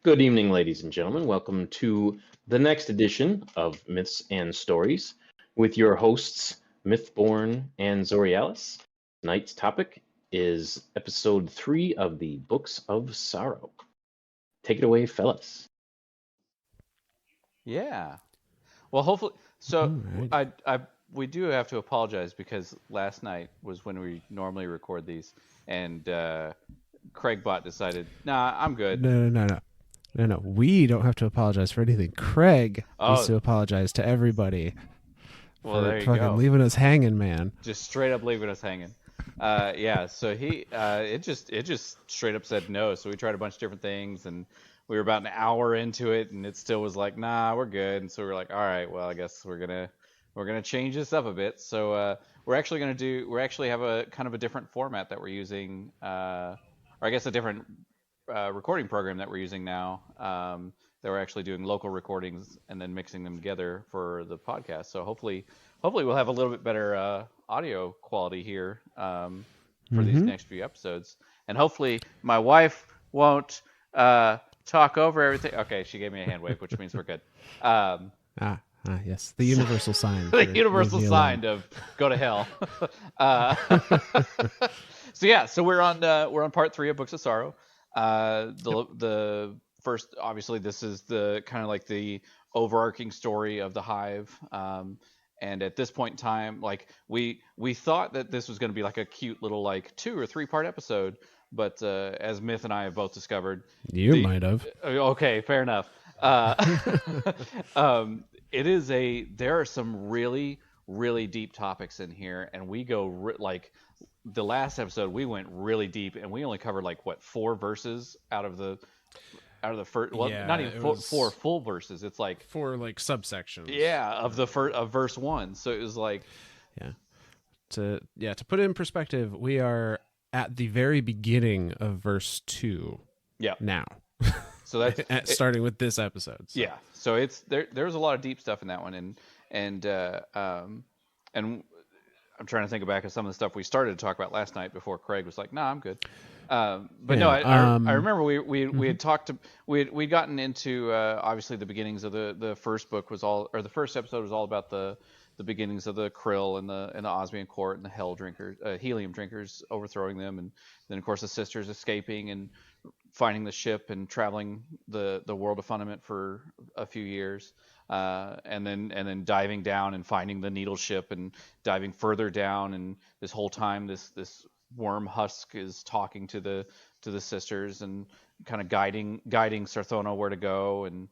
Good evening, ladies and gentlemen. Welcome to the next edition of Myths and Stories with your hosts, Mythborn and Zorialis. Tonight's topic is episode 3 of the Books of Sorrow. Take it away, fellas. Yeah. Well, hopefully. So Alright. we do have to apologize because last night was when we normally record these, and Craigbot decided, nah, I'm good. No. We don't have to apologize for anything. Craig needs Oh, to apologize to everybody well, for there you fucking go. leaving us hanging, man. Just straight up leaving us hanging. Yeah. So it just straight up said no. So we tried a bunch of different things, and we were about an hour into it, and it still was like, nah, we're good. And so we were like, all right, well, I guess we're gonna change this up a bit. So we actually have a kind of a different format that we're using, or I guess a different recording program that we're using now. That we're actually doing local recordings and then mixing them together for the podcast. So hopefully we'll have a little bit better audio quality here for these Mm-hmm. next few episodes, and hopefully my wife won't talk over everything. Okay, she gave me a hand wave, which means we're good. Yes. The universal sign. The for universal leave me sign alone. of go to hell. uh, so yeah, so we're on part 3 of Books of Sorrow. The first, obviously, this is the kind of like the overarching story of the Hive. And at this point in time, like we thought that this was going to be like a cute little like 2 or 3 part episode, but as Myth and I have both discovered, You the might have. okay, fair enough. Uh, there are some really deep topics in here, and we go like the last episode we went really deep, and we only covered like what 4 verses out of the first, well, Yeah, not even it four was full verses. It's like, for like subsections. yeah, of the first of verse 1. So it was like, Yeah. To put it in perspective, we are at the very beginning of verse 2 yeah. now. So that's Starting with this episode. So. yeah. So it's there's a lot of deep stuff in that one, and I'm trying to think back of some of the stuff we started to talk about last night before Craig was like, "Nah, I'm good." But no, I remember we had talked to we'd gotten into obviously the beginnings of the first book was all, or the first episode was all about the beginnings of the Krill and the Osmian court and the Hell drinkers, helium drinkers overthrowing them, and then of course the sisters escaping and finding the ship and traveling the world of Fundament for a few years, and then diving down and finding the needle ship and diving further down, and this whole time this worm husk is talking to the sisters and kind of guiding Sarthona where to go, and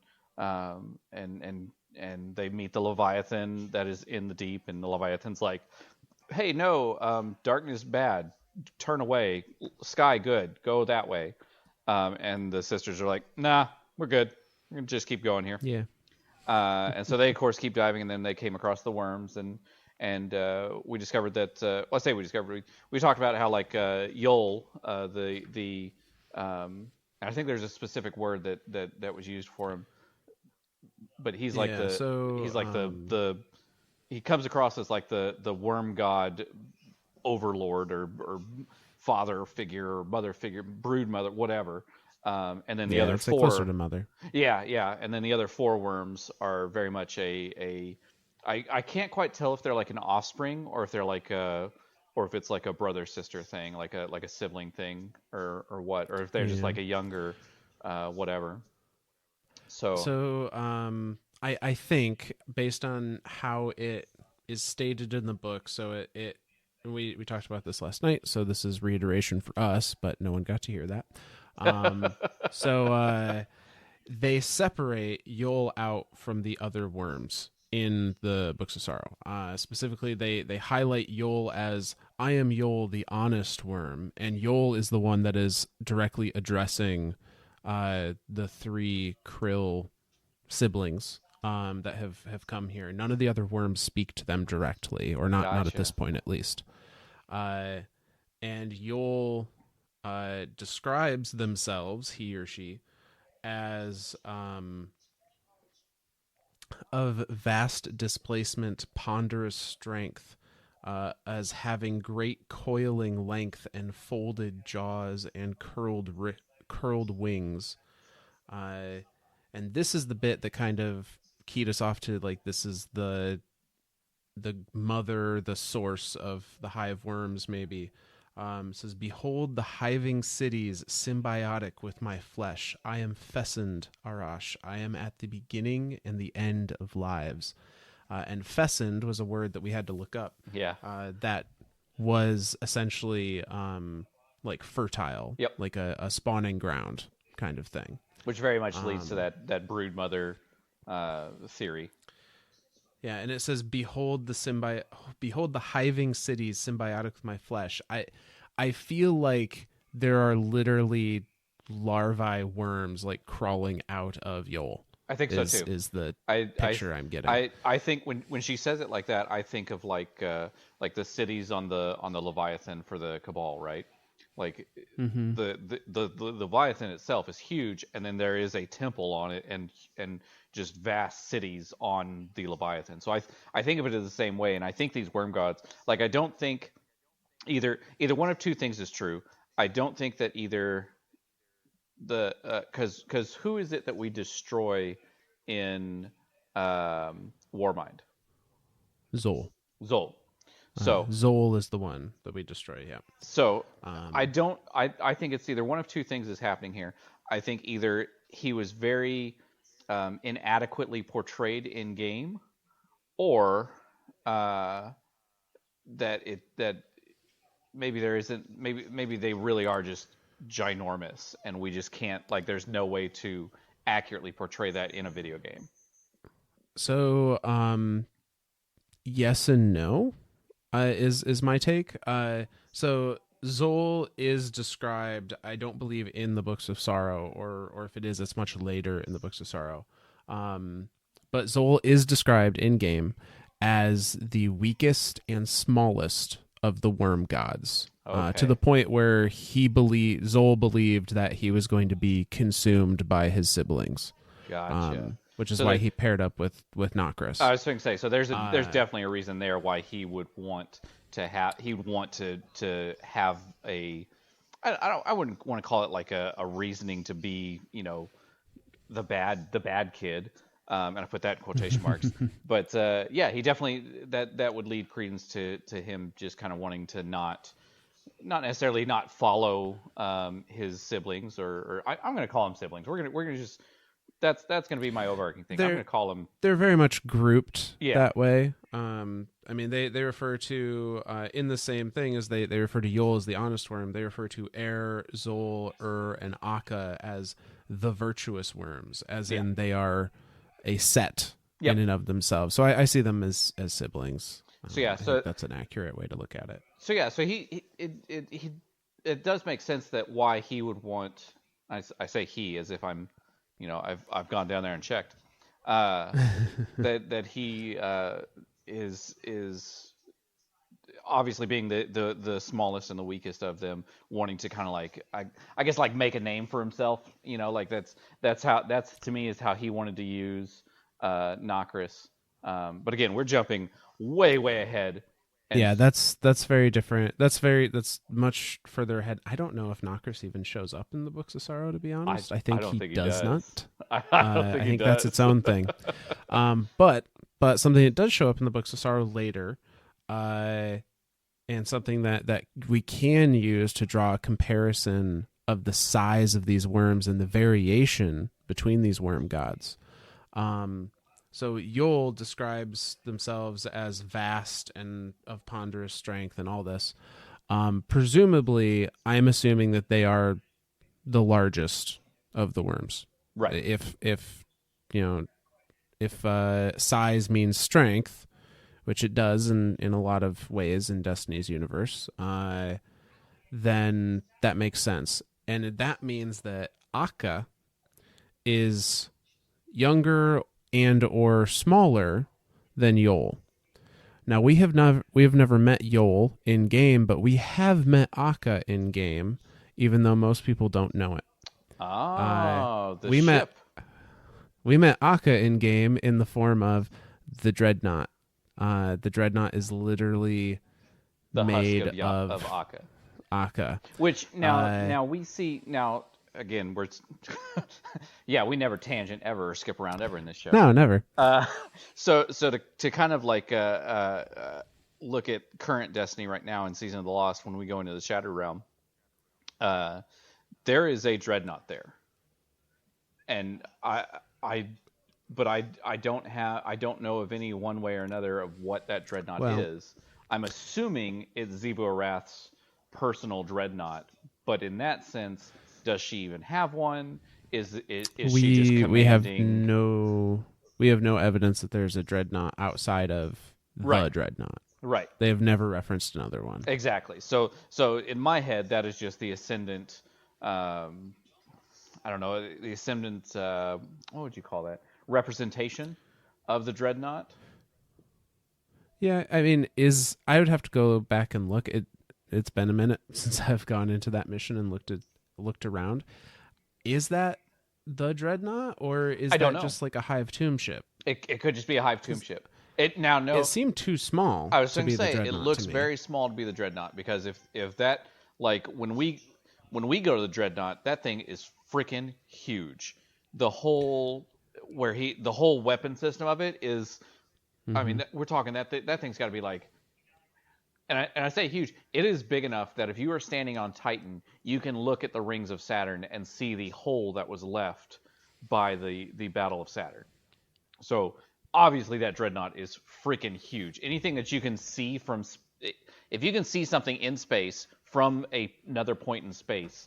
they meet the Leviathan that is in the deep, and the Leviathan's like, hey, no, darkness bad, turn away, sky good, go that way. And the sisters are like, nah, we're good. We're going to just keep going here. Yeah. And so they, of course, keep diving, and then they came across the worms, and we discovered that, let's say we discovered, we talked about how, like, Yol, I think there's a specific word that was used for him, but he's like he comes across as like the worm god overlord or father figure or mother figure, brood mother, whatever. And then the other it's 4, closer to mother. yeah, and then the other 4 worms are very much I can't quite tell if they're like an offspring or if they're like or if it's like a brother sister thing, like a sibling thing, or what, or if they're just like a younger whatever. So I think based on how it is stated in the book, so it we talked about this last night, so this is reiteration for us, but no one got to hear that. So they separate Yol out from the other worms in the Books of Sorrow. Specifically, they highlight Yol as, I am Yol, the honest worm, and Yol is the one that is directly addressing the 3 krill siblings that have come here. None of the other worms speak to them directly, or not at this point at least. And Yol describes themselves, he or she, as of vast displacement, ponderous strength, as having great coiling length and folded jaws and curled wings. And this is the bit that kind of keyed us off to, like, this is the mother, the source of the hive worms, maybe. Says, "Behold the hiving cities, symbiotic with my flesh. I am Fesend, Arash. I am at the beginning and the end of lives." And Fesend was a word that we had to look up. Yeah. That was essentially like fertile, Yep. like a spawning ground kind of thing. Which very much leads to that brood mother theory. Yeah, and it says, behold the hiving cities symbiotic with my flesh." I feel like there are literally larvae worms like crawling out of Yol. I think so too. Is the picture I'm getting. I think when she says it like that, I think of like the cities on the Leviathan for the Cabal, right? Like the Leviathan itself is huge, and then there is a temple on it, and just vast cities on the Leviathan. So I think of it as the same way, and I think these worm gods, like, I don't think either one of two things is true. I don't think that either the because who is it that we destroy in Warmind? Zol. So Zol is the one that we destroy. Yeah. So I think it's either one of two things is happening here. I think either he was very inadequately portrayed in game, or that maybe there isn't. Maybe they really are just ginormous, and we just can't. Like, there's no way to accurately portray that in a video game. So yes and no. Is my take. So Zol is described, I don't believe, in the Books of Sorrow, or if it is, it's much later in the Books of Sorrow. But Zol is described in game as the weakest and smallest of the worm gods, to the point where Zol believed that he was going to be consumed by his siblings. Gotcha. Which is why he paired up with Nokris. I was going to say, so there's definitely a reason there why he would want to have a, I wouldn't want to call it like a reasoning to be, the bad kid, and I put that in quotation marks. But yeah, he definitely, that would lead credence to him just kind of wanting to not necessarily not follow his siblings, or I'm going to call them siblings. We're gonna just. That's going to be my overarching thing. I'm going to call them. They're very much grouped that way. I mean, they refer to in the same thing as they refer to Yol as the honest worm. They refer to Zol, and Akka as the virtuous worms, as in they are a set in and of themselves. So I see them as siblings. So I think that's an accurate way to look at it. So yeah, so it does make sense that why he would want. I say he as if I'm. I've gone down there and checked that he is obviously being the smallest and the weakest of them, wanting to kind of like I guess like make a name for himself. Like that's to me is how he wanted to use Nokris. But again, we're jumping way ahead. Yeah, that's very different. That's much further ahead. I don't know if Nokris even shows up in the Books of Sorrow, to be honest. I think he does not. I think that's its own thing. But something that does show up in the Books of Sorrow later, and something that we can use to draw a comparison of the size of these worms and the variation between these worm gods. So Yol describes themselves as vast and of ponderous strength and all this. Presumably, I'm assuming that they are the largest of the worms. Right. If size means strength, which it does in a lot of ways in Destiny's universe, then that makes sense. And that means that Akka is younger and or smaller than Yol. Now we have never met Yol in game, but we have met Akka in game, even though most people don't know it. We ship. We met Akka in game in the form of the Dreadnought. The Dreadnought is literally the made husk of Akka. Akka. Which now we see now. Again, we're Yeah, we never tangent ever or skip around ever in this show. No, never. So to kind of like look at current Destiny right now in Season of the Lost when we go into the Shattered Realm, there is a dreadnought there, and I don't know of any one way or another of what that dreadnought is. I'm assuming it's Xivu Arath's personal dreadnought, but in that sense, does she even have one? Is she just commanding? We have no evidence that there's a dreadnought outside of the dreadnought. Right. They have never referenced another one. Exactly. So in my head, that is just the ascendant. I don't know, the ascendant. What would you call that? Representation of the dreadnought. Yeah, I mean, I would have to go back and look. It's been a minute since I've gone into that mission and looked around. Is that the dreadnought, or is that just like a Hive tomb ship? It could just be a Hive tomb ship. It seemed too small. I was going to say it looks very small to be the dreadnought, because if that, like, when we go to the dreadnought, that thing is freaking huge. The whole weapon system of it is, I mean, we're talking that thing's got to be like, and I say huge. It is big enough that if you are standing on Titan, you can look at the rings of Saturn and see the hole that was left by the Battle of Saturn. So obviously that dreadnought is freaking huge. Anything that you can see from, if you can see something in space from another point in space,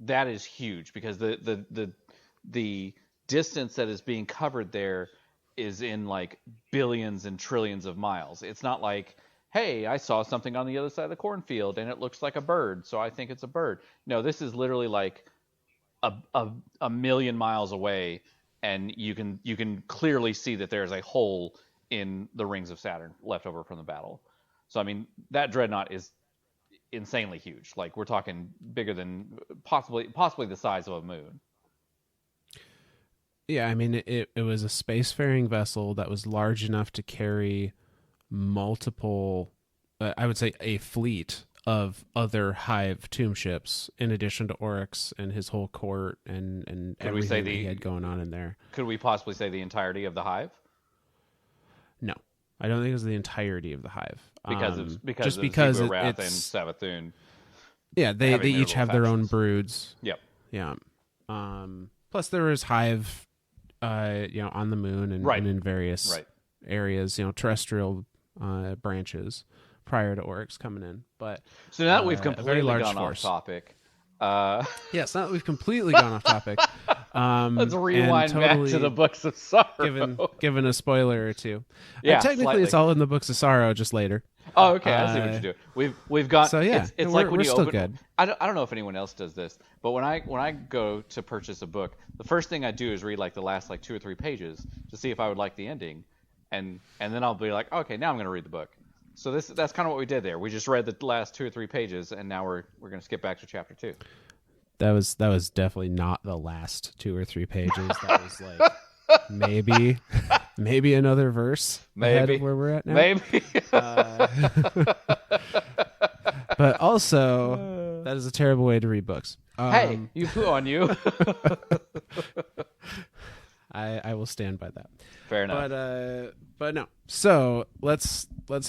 that is huge, because the distance that is being covered there is in like billions and trillions of miles. It's not like, hey, I saw something on the other side of the cornfield and it looks like a bird, so I think it's a bird. No, this is literally like a million miles away, and you can clearly see that there's a hole in the rings of Saturn left over from the battle. So I mean, that dreadnought is insanely huge. Like, we're talking bigger than possibly the size of a moon. Yeah, I mean, it was a spacefaring vessel that was large enough to carry multiple, I would say a fleet of other Hive tomb ships, in addition to Oryx and his whole court and everything that he had going on in there. Could we possibly say the entirety of the Hive? No, I don't think it was the entirety of the Hive. Because of Xivu Arath and Savathun. Yeah, they each have their own broods. Yep. Yeah. Plus there was Hive, on the moon and in various areas, terrestrial branches prior to Oryx coming in. But so now that we've completely gone off topic. Yes, now that we've completely gone off topic. Let's rewind back to the Books of Sorrow. Given a spoiler or two. Yeah, technically slightly. It's all in the Books of Sorrow, just later. Oh, okay. I see what you're doing. We've got. So yeah, it's like when we're you still open. Good. I don't know if anyone else does this, but when I go to purchase a book, the first thing I do is read like the last 2 or 3 pages to see if I would like the ending, and then I'll be like, okay, now I'm going to read the book. So that's kind of what we did there. We just read the last 2 or 3 pages, and now we're going to skip back to chapter 2. That was definitely not the last 2 or 3 pages. That was like maybe another verse ahead of where we're at now. Maybe. But also, that is a terrible way to read books. Hey, you poo on you. I will stand by that. Fair enough. But no. So let's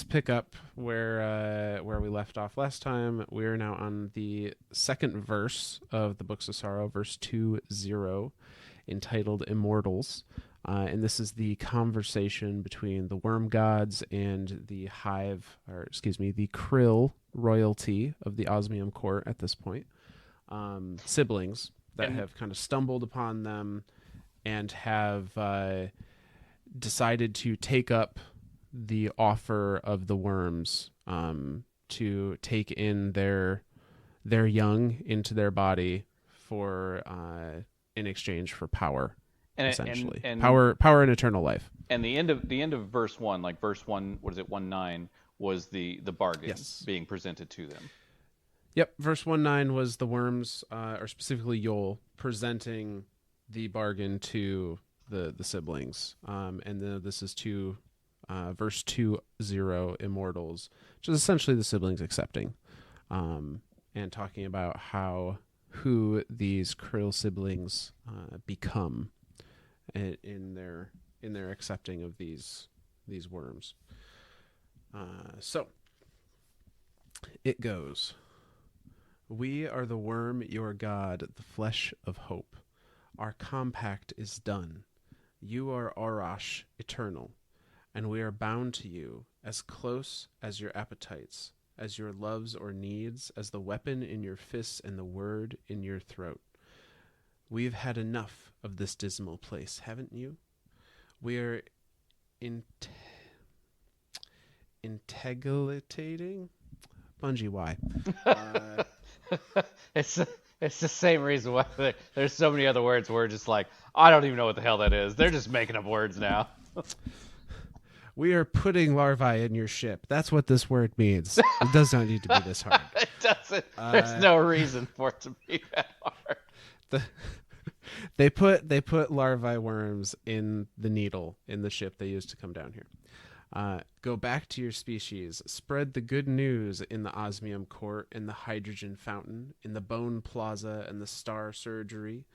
pick up where we left off last time. We are now on the second verse of the Books of Sorrow, verse 2:0, entitled "Immortals," and this is the conversation between the worm gods and the Hive, the Krill royalty of the Osmium court at this point. Siblings that have kind of stumbled upon them and have decided to take up the offer of the worms to take in their young into their body for in exchange for power, essentially. And power and eternal life. And the end of verse 1, like verse 1, what is it, 1:9, was the bargain being presented to them. Yep, verse 1:9 was the worms, or specifically Yol, presenting the bargain to the siblings, and then this is verse 2:0, Immortals, which is essentially the siblings accepting, and talking about how who these Krill siblings become in their accepting of these worms. So it goes. We are the worm, your god, the flesh of hope. Our compact is done. You are Arash, eternal, and we are bound to you, as close as your appetites, as your loves or needs, as the weapon in your fists and the word in your throat. We've had enough of this dismal place, haven't you? We are integrating? Bungie, why? It's the same reason why there's so many other words we're just like, I don't even know what the hell that is. They're just making up words now. We are putting larvae in your ship. That's what this word means. It does not need to be this hard. It doesn't. There's no reason for it to be that hard. They put larvae worms in the needle in the ship they used to come down here. Go back to your species. Spread the good news in the osmium court, in the hydrogen fountain, in the bone plaza, and the star surgery.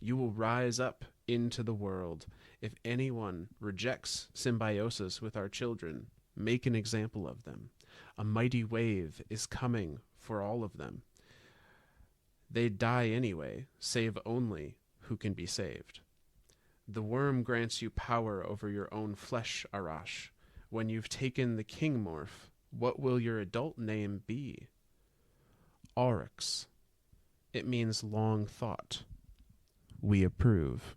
You will rise up into the world. If anyone rejects symbiosis with our children, make an example of them. A mighty wave is coming for all of them. They die anyway, save only who can be saved. The worm grants you power over your own flesh, Arash. When you've taken the king morph, what will your adult name be? Oryx. It means long thought. We approve.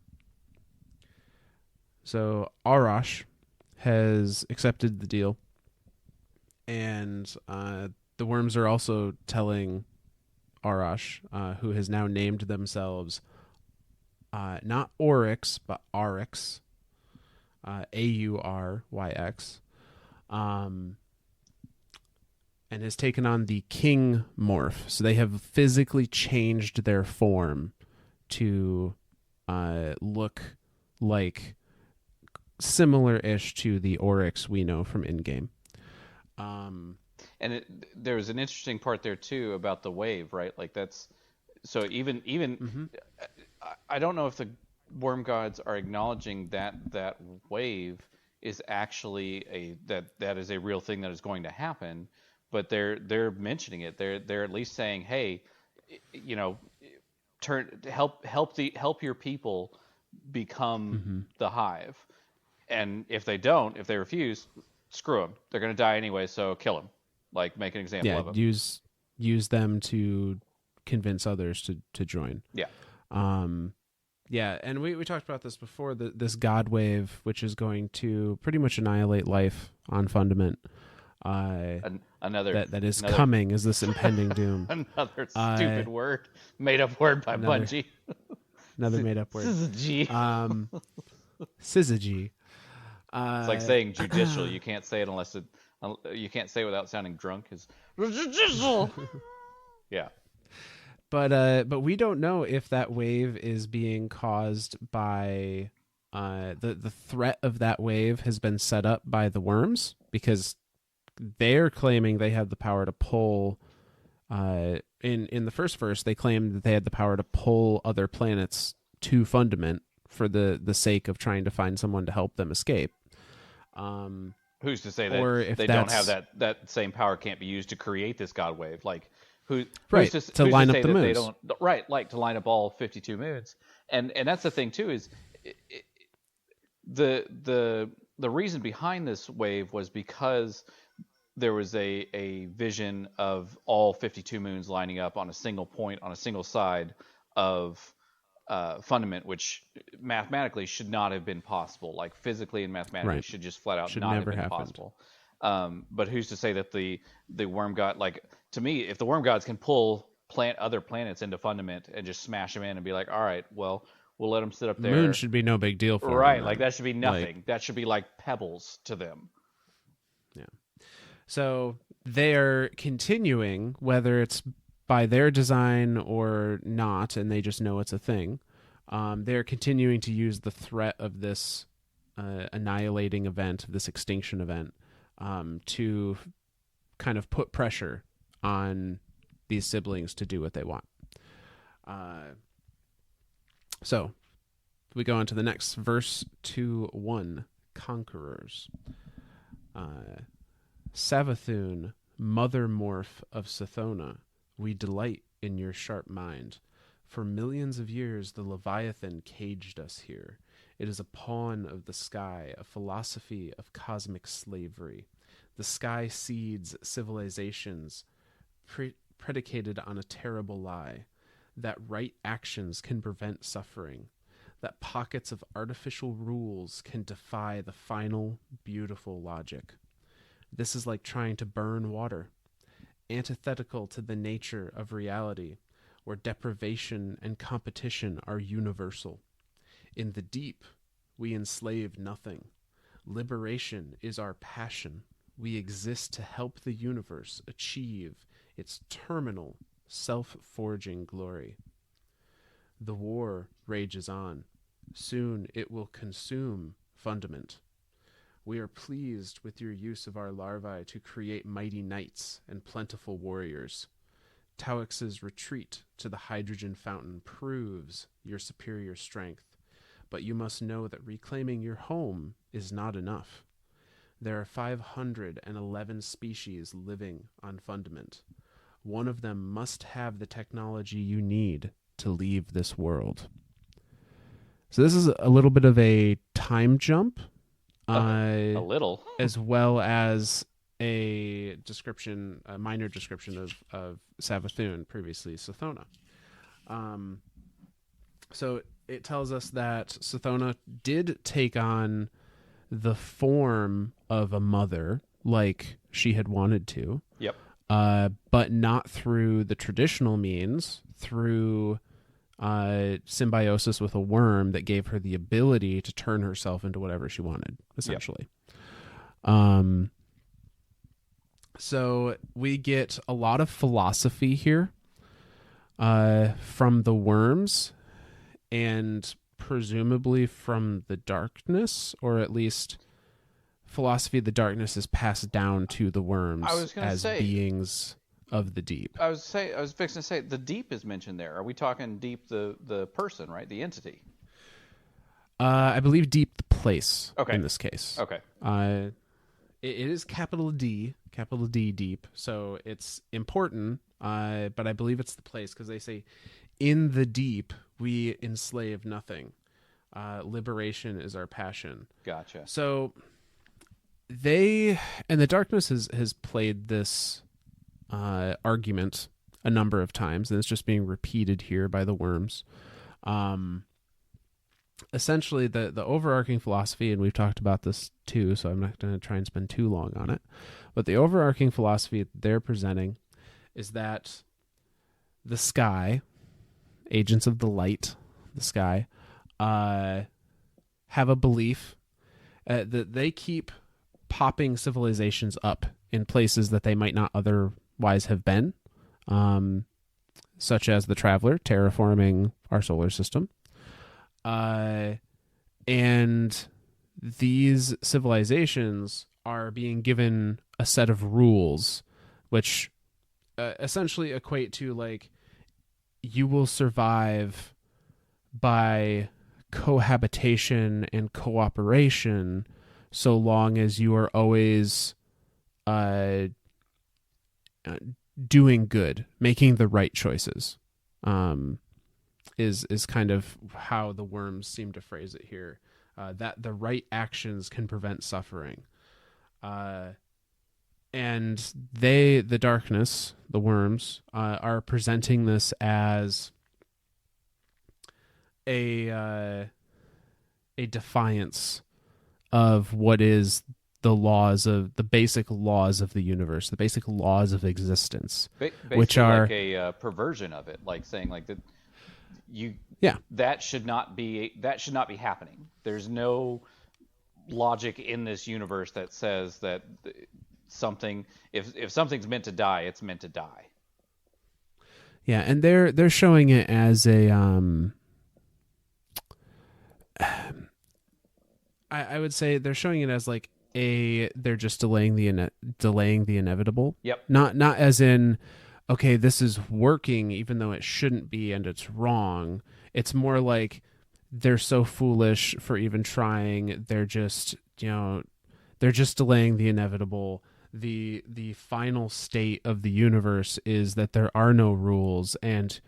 So Arash has accepted the deal, and the worms are also telling Arash, who has now named themselves not Oryx, but Oryx, AurYx, and has taken on the king morph. So they have physically changed their form to look like similar-ish to the Oryx we know from in-game. And there was an interesting part there too about the wave, right? Like that's so even Mm-hmm. I don't know if the worm gods are acknowledging that wave is actually that is a real thing that is going to happen, but they're mentioning it. They're at least saying, hey, you know, help your people become the Hive, and if they don't, if they refuse, screw them. They're going to die anyway, so kill them. Like make an example of them. Use them to convince others to join. Yeah. Yeah, and we talked about this before, this God wave, which is going to pretty much annihilate life on Fundament. Another coming is this impending doom. Another stupid word, made up word by Bungie. Another made up word. Syzygy. Syzygy. It's like saying judicial. You can't say it unless you can't say it without sounding drunk. Is judicial. Yeah. But we don't know if that wave is being caused by the threat of that wave has been set up by the worms, because they're claiming they have the power to pull. In the first verse, they claimed that they had the power to pull other planets to Fundament for the sake of trying to find someone to help them escape. Who's to say that they don't have that same power can't be used to create this god wave? Like who's to line up the moons? They don't, right, like to line up all 52 moons. And that's the thing too, is the reason behind this wave was because there was a vision of all 52 moons lining up on a single point on a single side of Fundament, which mathematically should not have been possible. Like physically and mathematically should just flat out not have been possible. But who's to say that the worm god, like, to me, if the worm gods can pull other planets into Fundament and just smash them in and be like, all right, well, we'll let them sit up there. Moon should be no big deal for them. Right, like that should be nothing. That should be like pebbles to them. Yeah. So they're continuing, whether it's by their design or not, and they just know it's a thing. They're continuing to use the threat of this annihilating event, this extinction event, to kind of put pressure on these siblings to do what they want. So we go on to the next verse 2:1. Conquerors. Savathun, mother morph of Sathona, we delight in your sharp mind. For millions of years the Leviathan caged us here. It is a pawn of the sky, a philosophy of cosmic slavery. The sky seeds civilizations predicated on a terrible lie, that right actions can prevent suffering, that pockets of artificial rules can defy the final, beautiful logic. This is like trying to burn water, antithetical to the nature of reality, where deprivation and competition are universal. In the deep, we enslave nothing. Liberation is our passion. We exist to help the universe achieve its terminal, self-forging glory. The war rages on. Soon it will consume Fundament. We are pleased with your use of our larvae to create mighty knights and plentiful warriors. Tauix's retreat to the hydrogen fountain proves your superior strength, but you must know that reclaiming your home is not enough. There are 511 species living on Fundament. One of them must have the technology you need to leave this world. So this is a little bit of a time jump. A little. As well as a description, a minor description of Savathun, previously Sathona. So it tells us that Sathona did take on the form of a mother, like she had wanted to. Yep. But not through the traditional means, through symbiosis with a worm that gave her the ability to turn herself into whatever she wanted, essentially. Yep. So we get a lot of philosophy here from the worms, and presumably from the darkness, or at least philosophy of the darkness is passed down to the worms as beings of the deep. I was fixing to say the deep is mentioned there. Are we talking deep the person, right? The entity? I believe deep the place. Okay. In this case. Okay. It is capital D deep, so it's important. But I believe it's the place, because they say, "In the deep we enslave nothing. Liberation is our passion." Gotcha. So the darkness has played this argument a number of times, and it's just being repeated here by the worms. Essentially, the overarching philosophy, and we've talked about this too, so I'm not going to try and spend too long on it, but the overarching philosophy they're presenting is that the sky, agents of the light, the sky, have a belief that they keep popping civilizations up in places that they might not otherwise have been, such as the Traveler terraforming our solar system. And these civilizations are being given a set of rules, which essentially equate to, like, you will survive by cohabitation and cooperation so long as you are always doing good, making the right choices. Is kind of how the worms seem to phrase it here. That the right actions can prevent suffering. And the darkness, the worms, are presenting this as a defiance of what is the basic laws of the universe, the basic laws of existence, which are like a perversion of it, like saying like that that should not be happening. There's no logic in this universe that says that something, if something's meant to die, it's meant to die. Yeah, and they're showing it as a I would say they're showing it as like they're just delaying the inevitable. Yep. Not as in okay, this is working even though it shouldn't be, and it's wrong. It's more like they're so foolish for even trying. They're just, they're just delaying the inevitable. The final state of the universe is that there are no rules, and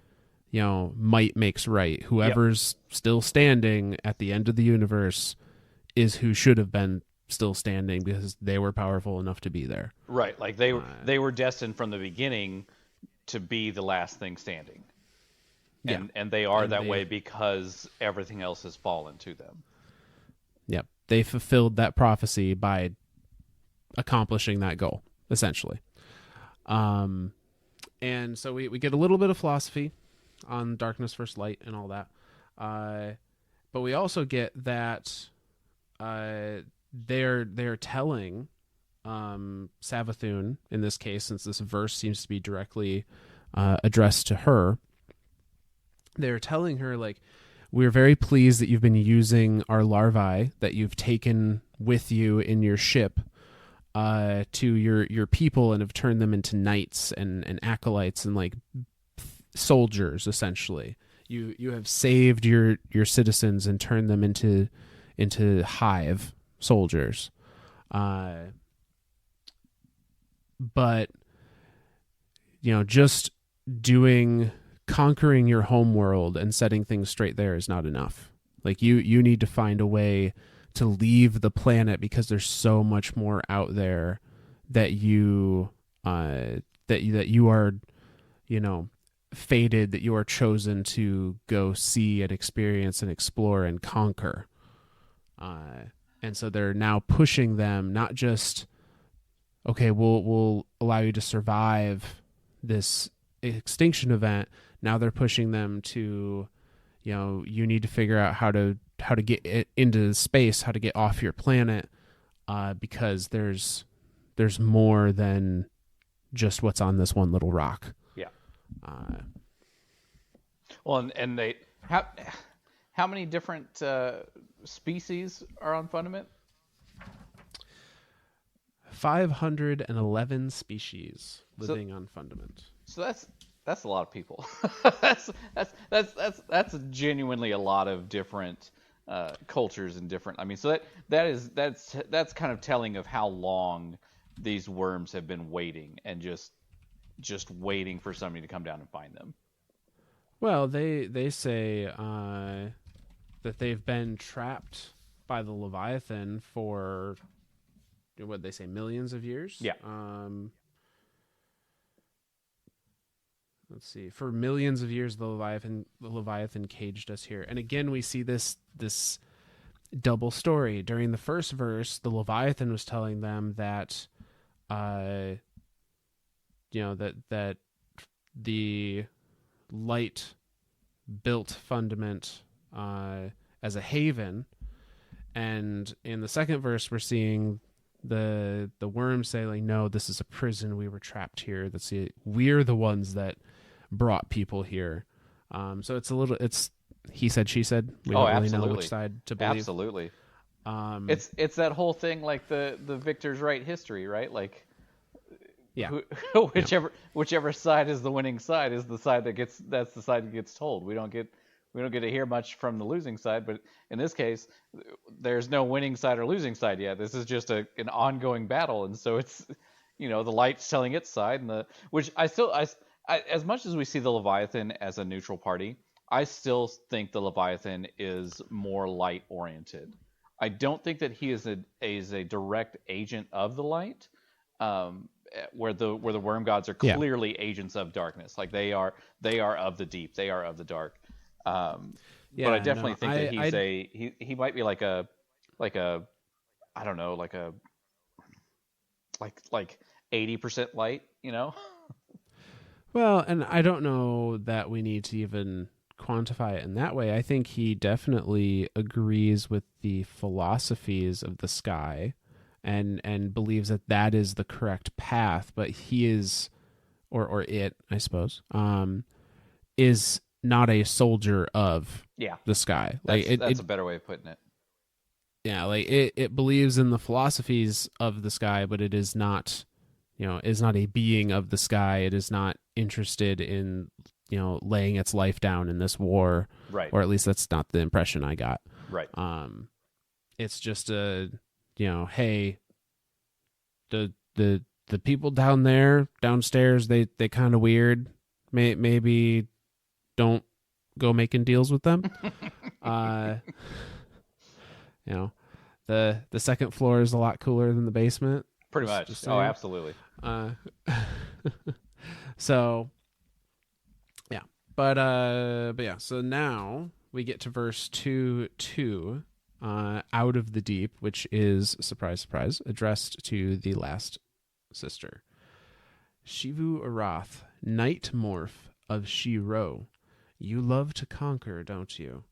might makes right. Whoever's still standing at the end of the universe is who should have been still standing because they were powerful enough to be there. Right, like they were destined from the beginning to be the last thing standing. And they are that way because everything else has fallen to them. Yep. They fulfilled that prophecy by accomplishing that goal, essentially. And so we get a little bit of philosophy on darkness versus light and all that. But we also get that they're telling Savathun, in this case, since this verse seems to be directly addressed to her, they're telling her, like, we're very pleased that you've been using our larvae that you've taken with you in your ship to your people and have turned them into knights and acolytes and like soldiers, essentially. You have saved your citizens and turned them into Hive soldiers. But just conquering your home world and setting things straight there is not enough. Like you need to find a way to leave the planet because there's so much more out there that you are fated, that you are chosen to go see and experience and explore and conquer. And so they're now pushing them, not just, okay, we'll allow you to survive this extinction event. Now they're pushing them to, you need to figure out how to get into space, how to get off your planet, because there's more than just what's on this one little rock. Yeah. Well, and they how many different species are on Fundament? 511 species living on Fundament. So that's a lot of people. that's genuinely a lot of different cultures and different. I mean, so that's kind of telling of how long these worms have been waiting and just waiting for somebody to come down and find them. Well, they say that they've been trapped by the Leviathan for, what they say, millions of years. Yeah. Let's see. For millions of years, the Leviathan caged us here. And again, we see this double story. During the first verse, the Leviathan was telling them that, that the light built Fundament as a haven. And in the second verse, we're seeing the worms say, like, no, this is a prison. We were trapped here. We're the ones that brought people here. So it's he said, she said. We don't really know which side to believe. Absolutely. It's that whole thing, like the victors write history, right? Like, yeah, whichever side is the winning side is the side that's the side that gets told. We don't get to hear much from the losing side, but in this case, there's no winning side or losing side yet. This is just an ongoing battle, and so it's the light's telling its side, and which I as much as we see the Leviathan as a neutral party, I still think the Leviathan is more light oriented. I don't think that he is a direct agent of the light, where the worm gods are clearly agents of darkness. Like they are of the deep, they are of the dark. But I definitely think that he might be like a I don't know, like 80% light, Well, and I don't know that we need to even quantify it in that way. I think he definitely agrees with the philosophies of the sky and believes that is the correct path, but he is, or it, I suppose, is not a soldier of the sky. That's a better way of putting it. Yeah, like it believes in the philosophies of the sky, but it is not, is not a being of the sky. It is not interested in, laying its life down in this war. Right. Or at least that's not the impression I got. Right. It's just hey, the people downstairs, they kind of weird. Maybe don't go making deals with them. The second floor is a lot cooler than the basement. Pretty much. Oh, absolutely. So yeah, but yeah. So now we get to verse 2:2, out of the deep, which is, surprise, surprise, addressed to the last sister. Xivu Arath, night morph of Shiro, you love to conquer, don't you?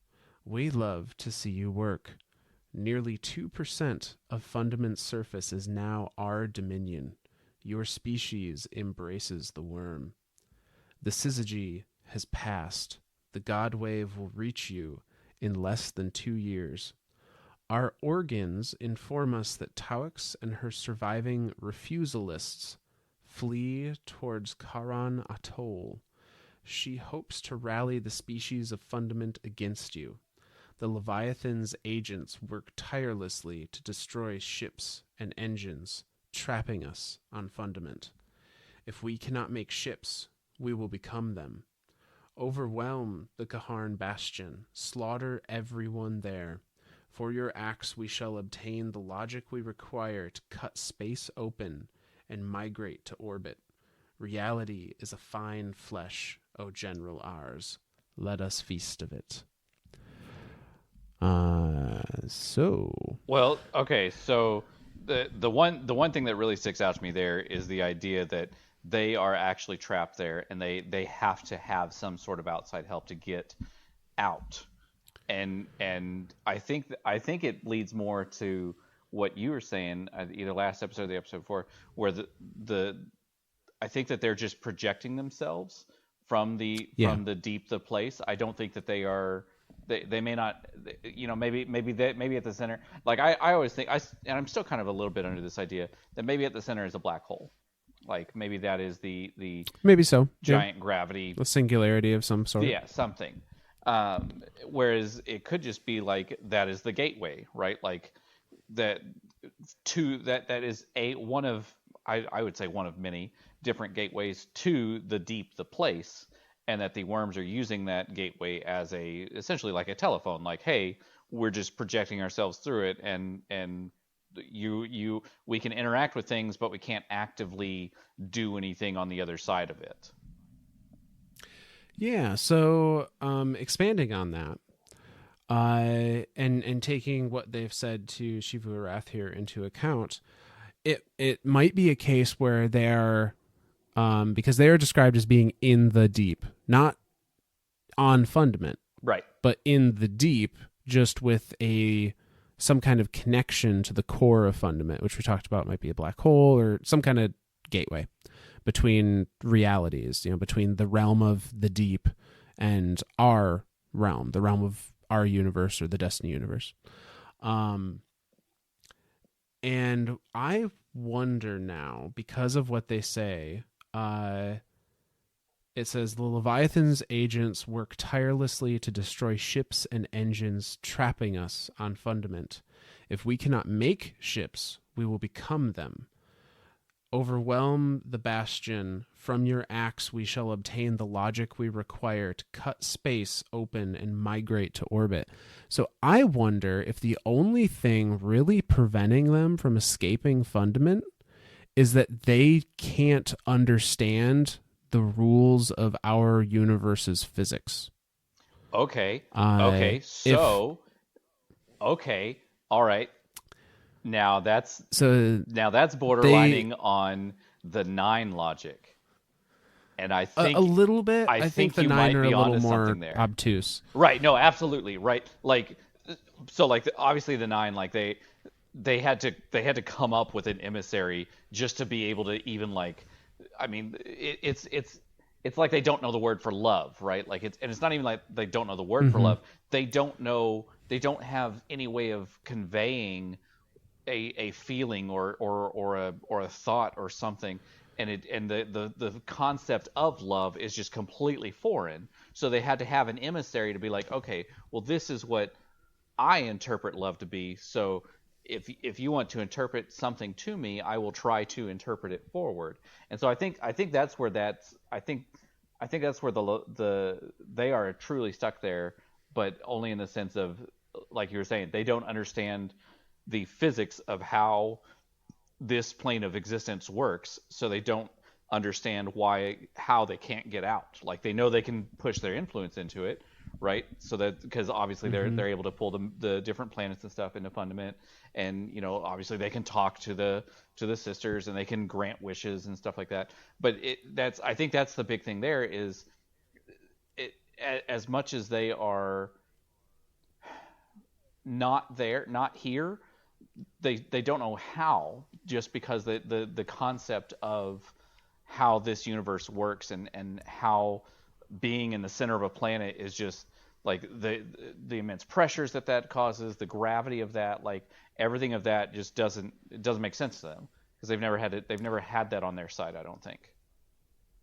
We love to see you work. Nearly 2% of Fundament's surface is now our dominion. Your species embraces the worm. The syzygy has passed. The god wave will reach you in less than 2 years. Our organs inform us that Tauix and her surviving refusalists flee towards Karan Atoll. She hopes to rally the species of Fundament against you. The Leviathan's agents work tirelessly to destroy ships and engines, trapping us on Fundament. If we cannot make ships, we will become them. Overwhelm the Kaharn Bastion, slaughter everyone there. For your axe we shall obtain the logic we require to cut space open and migrate to orbit. Reality is a fine flesh, O general ours. Let us feast of it. Well, okay, so the one thing that really sticks out to me there is the idea that they are actually trapped there, and they have to have some sort of outside help to get out. And I think it leads more to what you were saying, either last episode or the episode before, where I think that they're just projecting themselves from the deep, the place. I don't think that they are. They may not, maybe at the center. Like I always think, and I'm still kind of a little bit under this idea that maybe at the center is a black hole. Like maybe that is the maybe so giant gravity, a singularity of some sort. Yeah, something. Whereas it could just be like that is the gateway, right? Like that is one of I would say one of many different gateways to the deep, the place. And that the worms are using that gateway as essentially like a telephone. Like, hey, we're just projecting ourselves through it, and we can interact with things, but we can't actively do anything on the other side of it. Yeah. So, expanding on that, and taking what they've said to Xivu Arath here into account, it might be a case where they're. Because they are described as being in the deep, not on Fundament, right? But in the deep, just with some kind of connection to the core of Fundament, which we talked about might be a black hole or some kind of gateway between realities, between the realm of the deep and our realm, the realm of our universe or the Destiny universe. And I wonder now, because of what they say. It says the Leviathan's agents work tirelessly to destroy ships and engines, trapping us on Fundament. If we cannot make ships, we will become them. Overwhelm the bastion. From your axe we shall obtain the logic we require to cut space open and migrate to orbit. So I wonder if the only thing really preventing them from escaping Fundament is that they can't understand the rules of our universe's physics. Okay. So, all right. Now that's borderlining on the 9 logic, and I think a little bit. I think the 9 are a little more obtuse. Right. No. Absolutely. Right. Like, so like obviously the 9, like they had to come up with an emissary just to be able to even like, I mean, it's like they don't know the word for love, right? Like it's not even like they don't know the word for love. They don't have any way of conveying a feeling or a thought or something, and the concept of love is just completely foreign. So they had to have an emissary to be like, okay, well, this is what I interpret love to be. So if you want to interpret something to me, I will try to interpret it forward. And so I think that's where that's where they are truly stuck there, but only in the sense of, like you were saying, they don't understand the physics of how this plane of existence works, so they don't understand how they can't get out. Like, they know they can push their influence into it, right? So that, because obviously they're able to pull the different planets and stuff into Fundament, and obviously they can talk to the sisters, and they can grant wishes and stuff like that. But I think that's the big thing there is, as much as they are not here, they don't know how, just because the concept of how this universe works and how being in the center of a planet is just like the immense pressures that causes, the gravity of that, like everything of that just doesn't make sense to them, because they've never had that on their side, I don't think.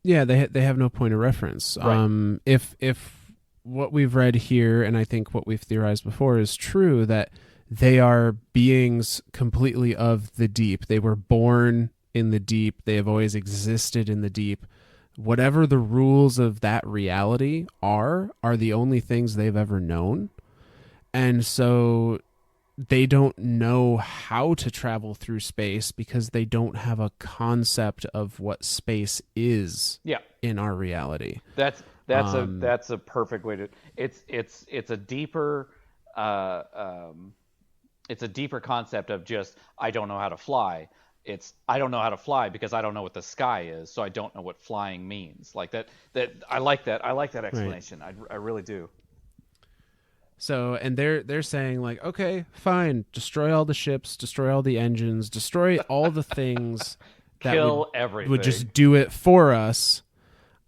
Yeah, they have no point of reference. Right. If what we've read here, and I think what we've theorized before, is true, that they are beings completely of the deep. They were born in the deep. They have always existed in the deep. Whatever the rules of that reality are the only things they've ever known. And so they don't know how to travel through space because they don't have a concept of what space is in our reality. That's a perfect way to. It's a deeper concept of just, I don't know how to fly. I don't know how to fly because I don't know what the sky is, so I don't know what flying means. Like that I like that explanation. Right. I really do. So, and they're saying, like, okay, fine, destroy all the ships, destroy all the engines, destroy all the things that kill everything, would just do it for us.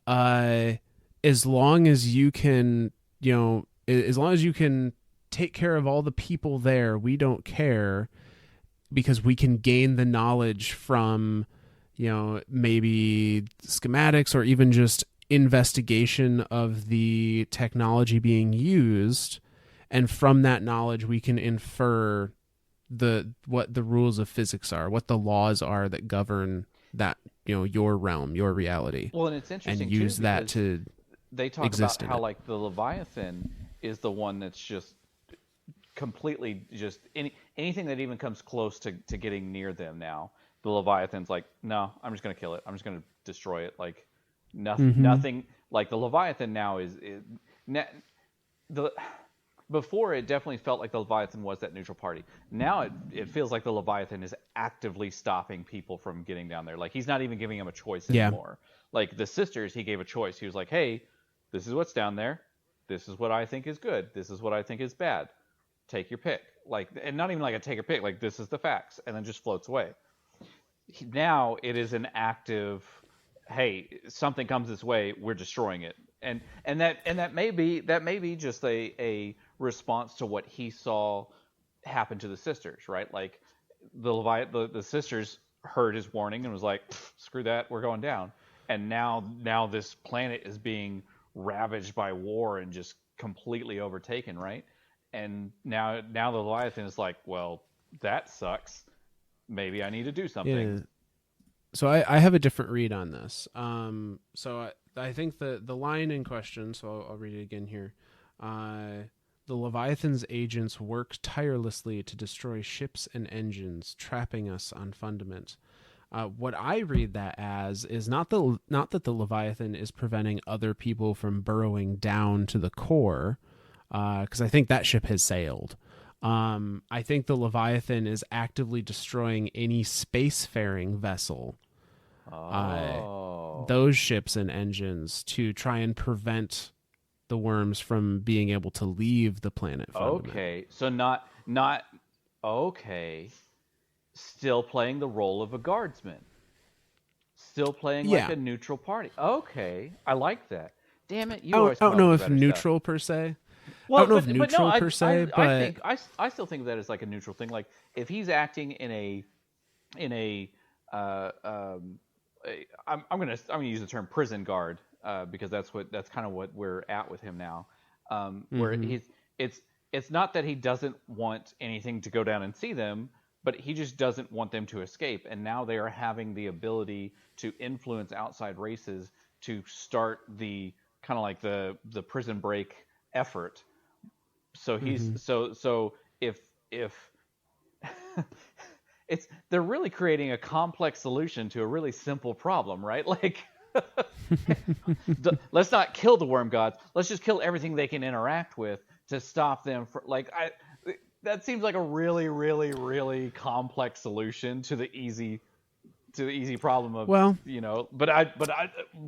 As long as you can, as long as you can take care of all the people there, we don't care, because we can gain the knowledge from, maybe schematics or even just investigation of the technology being used. And from that knowledge, we can infer what the rules of physics are, what the laws are that govern that, your realm, your reality. Well, and it's interesting, and use that to they talk about how, like, the Leviathan is the one that's just completely just anything that even comes close to getting near them now. The Leviathan's like, no, I'm just going to kill it. I'm just going to destroy it. Like, nothing. Like, the Leviathan now before it definitely felt like the Leviathan was that neutral party. Now it feels like the Leviathan is actively stopping people from getting down there. Like, he's not even giving them a choice anymore. Like, the sisters, he gave a choice. He was like, hey, this is what's down there. This is what I think is good. This is what I think is bad. Take your pick. Like, and not even like a take your pick. Like, this is the facts, and then just floats away. Now it is an active, hey, something comes this way, we're destroying it. And that may be just a response to what he saw happen to the sisters, right? Like, the sisters heard his warning and was like, screw that, we're going down. And now this planet is being ravaged by war and just completely overtaken, right? And now the Leviathan is like, well, that sucks. Maybe I need to do something. Yeah. So I have a different read on this. So I think the line in question, so I'll read it again here. The Leviathan's agents work tirelessly to destroy ships and engines, trapping us on Fundament. What I read that as is not that the Leviathan is preventing other people from burrowing down to the core, because I think that ship has sailed. I think the Leviathan is actively destroying any spacefaring vessel, those ships and engines, to try and prevent the worms from being able to leave the planet Fundament. Okay, so not okay. Still playing the role of a guardsman. Still playing like a neutral party. Okay, I like that. Damn it, you always. I don't know if neutral stuff per se. I don't know if neutral per se, but I think I still think of that as like a neutral thing. Like if he's acting in a I'm gonna use the term prison guard because that's kind of what we're at with him now. Where it's not that he doesn't want anything to go down and see them, but he just doesn't want them to escape. And now they are having the ability to influence outside races to start the kind of like the prison break effort. So he's so if they're really creating a complex solution to a really simple problem, right? Like let's not kill the worm gods. Let's just kill everything they can interact with to stop them from that seems like a really, really, really complex solution to the easy problem of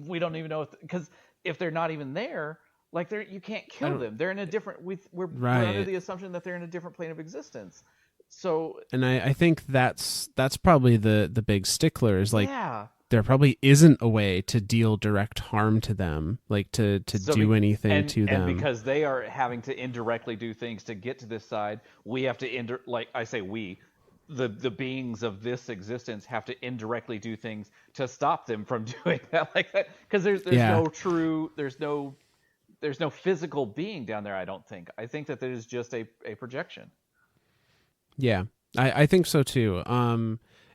we don't even know because if they're not even there, like you can't kill them. They're in a different we're under the assumption that they're in a different plane of existence. So and I think that's probably the big stickler is like there probably isn't a way to deal direct harm to them, like to do anything to them. And because they are having to indirectly do things to get to this side, we have to the beings of this existence have to indirectly do things to stop them from doing that like that. Because there's no physical being down there, I don't think. I think that there's just a projection. Yeah, I think so too.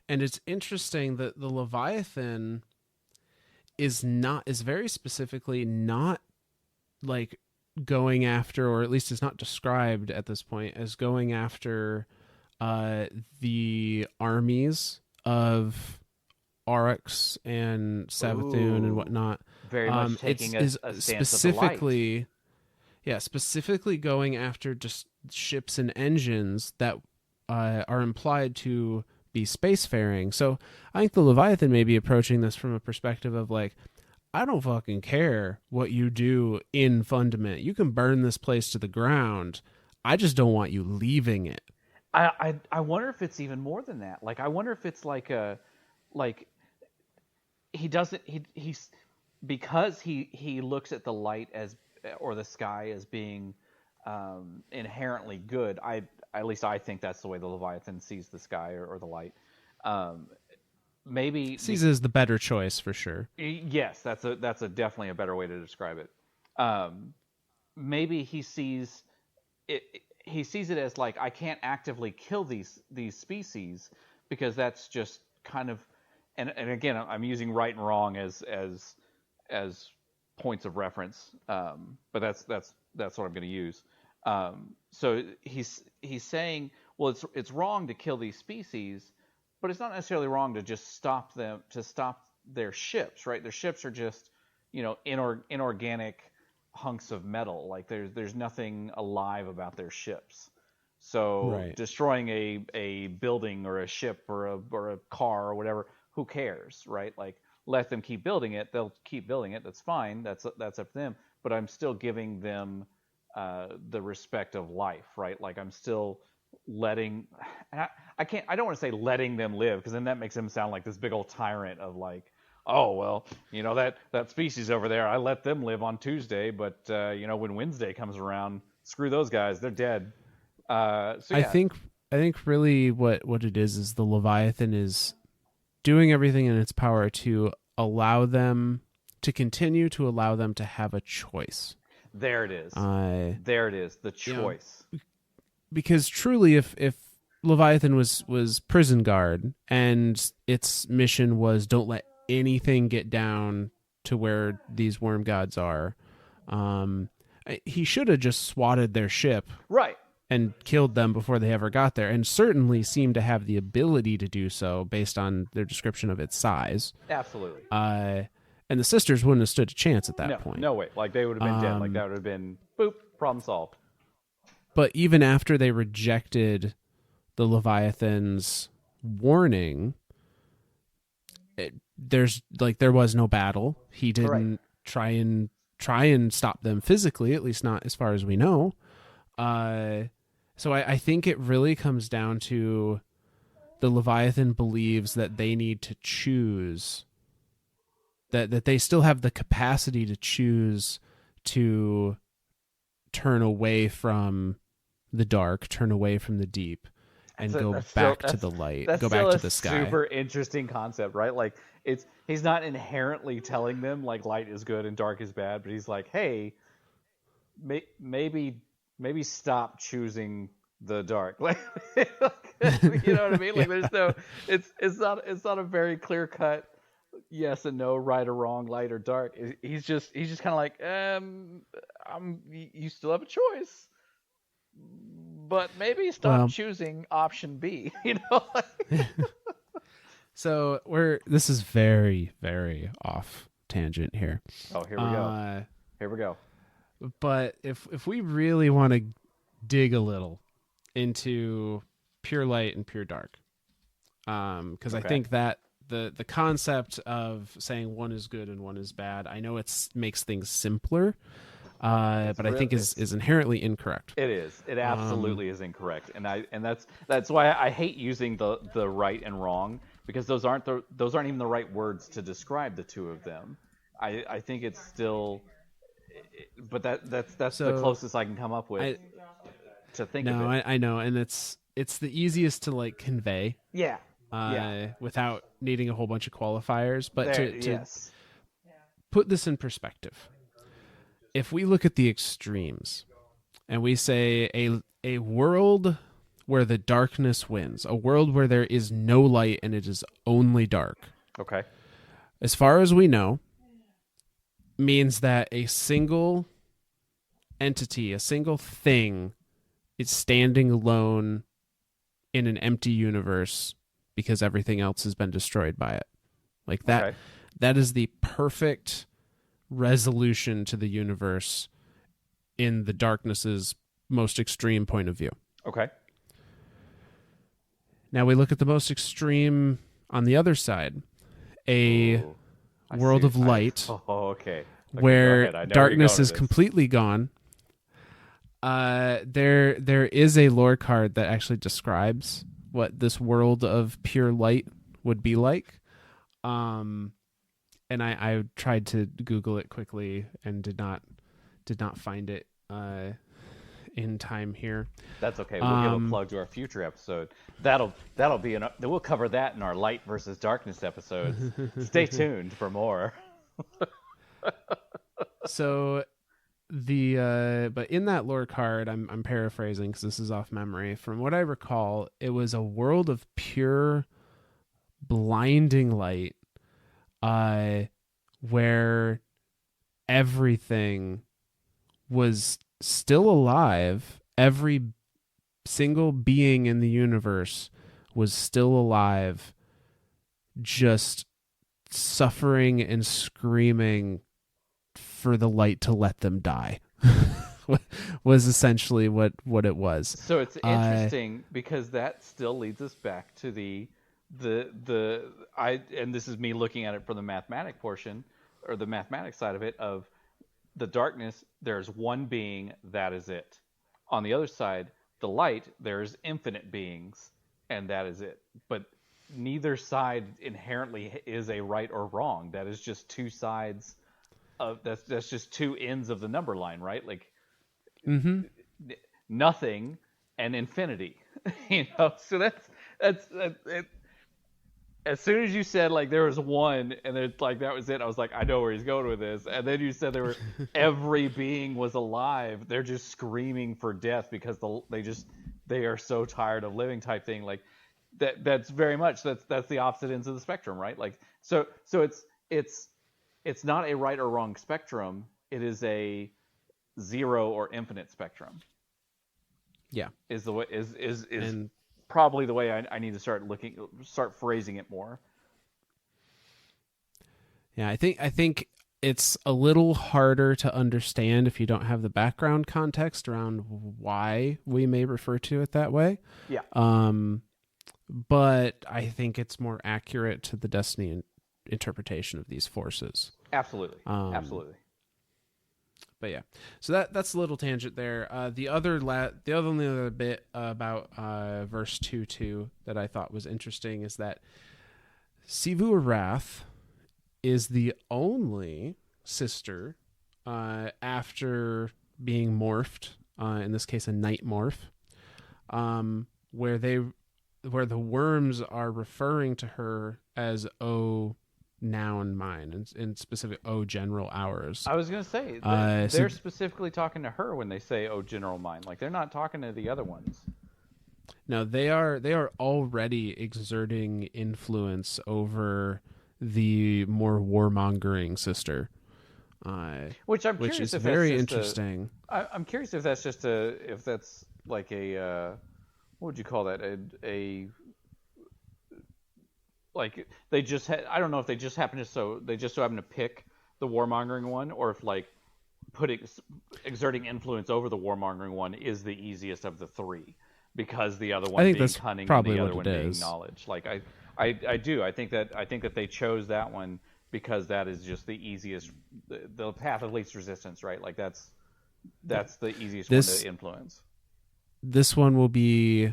And it's interesting that the Leviathan is very specifically not like going after, or at least is not described at this point as going after the armies of Oryx and Savathun and whatnot. Very much taking a stance specifically, of the light. Specifically going after just ships and engines that are implied to be spacefaring. So I think the Leviathan may be approaching this from a perspective of like, I don't fucking care what you do in Fundament. You can burn this place to the ground. I just don't want you leaving it. I wonder if it's even more than that. Like I wonder if it's he's because he looks at the light or the sky as being inherently good. At least I think that's the way the Leviathan sees the sky or the light. Maybe sees it as the better choice for sure. Yes, that's definitely a better way to describe it. Maybe he sees it. He sees it as like I can't actively kill these species because that's just kind of and again I'm using right and wrong as points of reference. But that's what I'm going to use. So he's saying, well, it's wrong to kill these species, but it's not necessarily wrong to just stop their ships, right? Their ships are just, inorganic hunks of metal. Like there's nothing alive about their ships. So destroying a building or a ship or a car or whatever, who cares, right? Like let them keep building it. They'll keep building it. That's fine. That's up to them. But I'm still giving them the respect of life, right? Like I'm still letting. I don't want to say letting them live because then that makes them sound like this big old tyrant of like, oh well, that species over there, I let them live on Tuesday, but when Wednesday comes around, screw those guys, they're dead. So yeah. I think really what it is the Leviathan is doing everything in its power to allow them to continue to allow them to have a choice. There it is. There it is. The choice. Because truly, if Leviathan was prison guard and its mission was don't let anything get down to where these worm gods are, he should have just swatted their ship. Right. And killed them before they ever got there, and certainly seemed to have the ability to do so based on their description of its size. Absolutely. And the sisters wouldn't have stood a chance at that point. No way. Like they would have been dead. Like that would have been boop, problem solved. But even after they rejected the Leviathan's warning, there was no battle. He didn't try and stop them physically, at least not as far as we know. So I think it really comes down to the Leviathan believes that they need to choose, that they still have the capacity to choose to turn away from the dark, turn away from the deep, and go back to the light, go back to the sky. Super interesting concept, right? Like he's not inherently telling them like light is good and dark is bad, but he's like, hey, maybe stop choosing the dark. Like, you know what I mean? Like, there's no, it's not a very clear cut yes and no, right or wrong, light or dark. He's just kind of like, you still have a choice, but maybe stop choosing option B. You know. So this is very, very off tangent here. Oh, here we go. Here we go. But if we really want to dig a little into pure light and pure dark, because I think that the concept of saying one is good and one is bad, I know it makes things simpler, but I think is inherently incorrect. It is. It absolutely is incorrect, and that's why I hate using the right and wrong, because those aren't even the right words to describe the two of them. I think it's still, but that's the closest I can come up with to think of it. No, I know, and it's the easiest to like convey. Yeah. Without needing a whole bunch of qualifiers, but to put this in perspective, if we look at the extremes and we say a world where the darkness wins, a world where there is no light and it is only dark. Okay. As far as we know, means that a single entity, a single thing is standing alone in an empty universe because everything else has been destroyed by it. Like that, okay. That is the perfect resolution to the universe in the darkness's most extreme point of view. Okay. Now we look at the most extreme on the other side, a world of light, okay. Where darkness is completely gone. There is a lore card that actually describes what this world of pure light would be like. And I tried to Google it quickly and did not find it in time here. That's okay. We'll give a plug to our future episode. That'll be we'll cover that in our light versus darkness episodes. Stay tuned for more. So but in that lore card, I'm paraphrasing because this is off memory. From what I recall, it was a world of pure, blinding light, where everything was still alive. Every single being in the universe was still alive, just suffering and screaming for the light to let them die. Was essentially what it was. So it's interesting because that still leads us back to and this is me looking at it from the mathematic portion or the mathematics side of it, of the darkness, there's one being, that is it. On the other side, the light, there's infinite beings, and that is it. But neither side inherently is a right or wrong. That is just two sides of that's just two ends of the number line, right? Like nothing and infinity. So that's it. As soon as you said like there was one and it's like that was it, I was like, I know where he's going with this. And then you said every being was alive. They're just screaming for death because they are so tired of living type thing. Like that's very much that's the opposite ends of the spectrum, right? Like so it's not a right or wrong spectrum. It is a zero or infinite spectrum. Yeah, is probably the way I need to start phrasing it more. Yeah, I think it's a little harder to understand if you don't have the background context around why we may refer to it that way. Yeah. But I think it's more accurate to the Destiny interpretation of these forces. Absolutely. Absolutely. But yeah, so that's a little tangent there. The only other bit about verse 2:2 that I thought was interesting is that Xivu Arath is the only sister after being morphed, in this case a night morph, where the worms are referring to her as O noun mine, in specific O general ours. I was gonna say they're specifically talking to her when they say "Oh, general mine." Like they're not talking to the other ones. No, they are already exerting influence over the more warmongering sister, which is very interesting. I'm curious if that's just if that's like a what would you call that, a like they just I don't know if they just so happen to pick the warmongering one, or if like exerting influence over the warmongering one is the easiest of the three, because the other one being cunning and the other one being knowledge. Like I think that they chose that one because that is just the easiest, the path of least resistance, right? Like that's the easiest one to influence. This one will be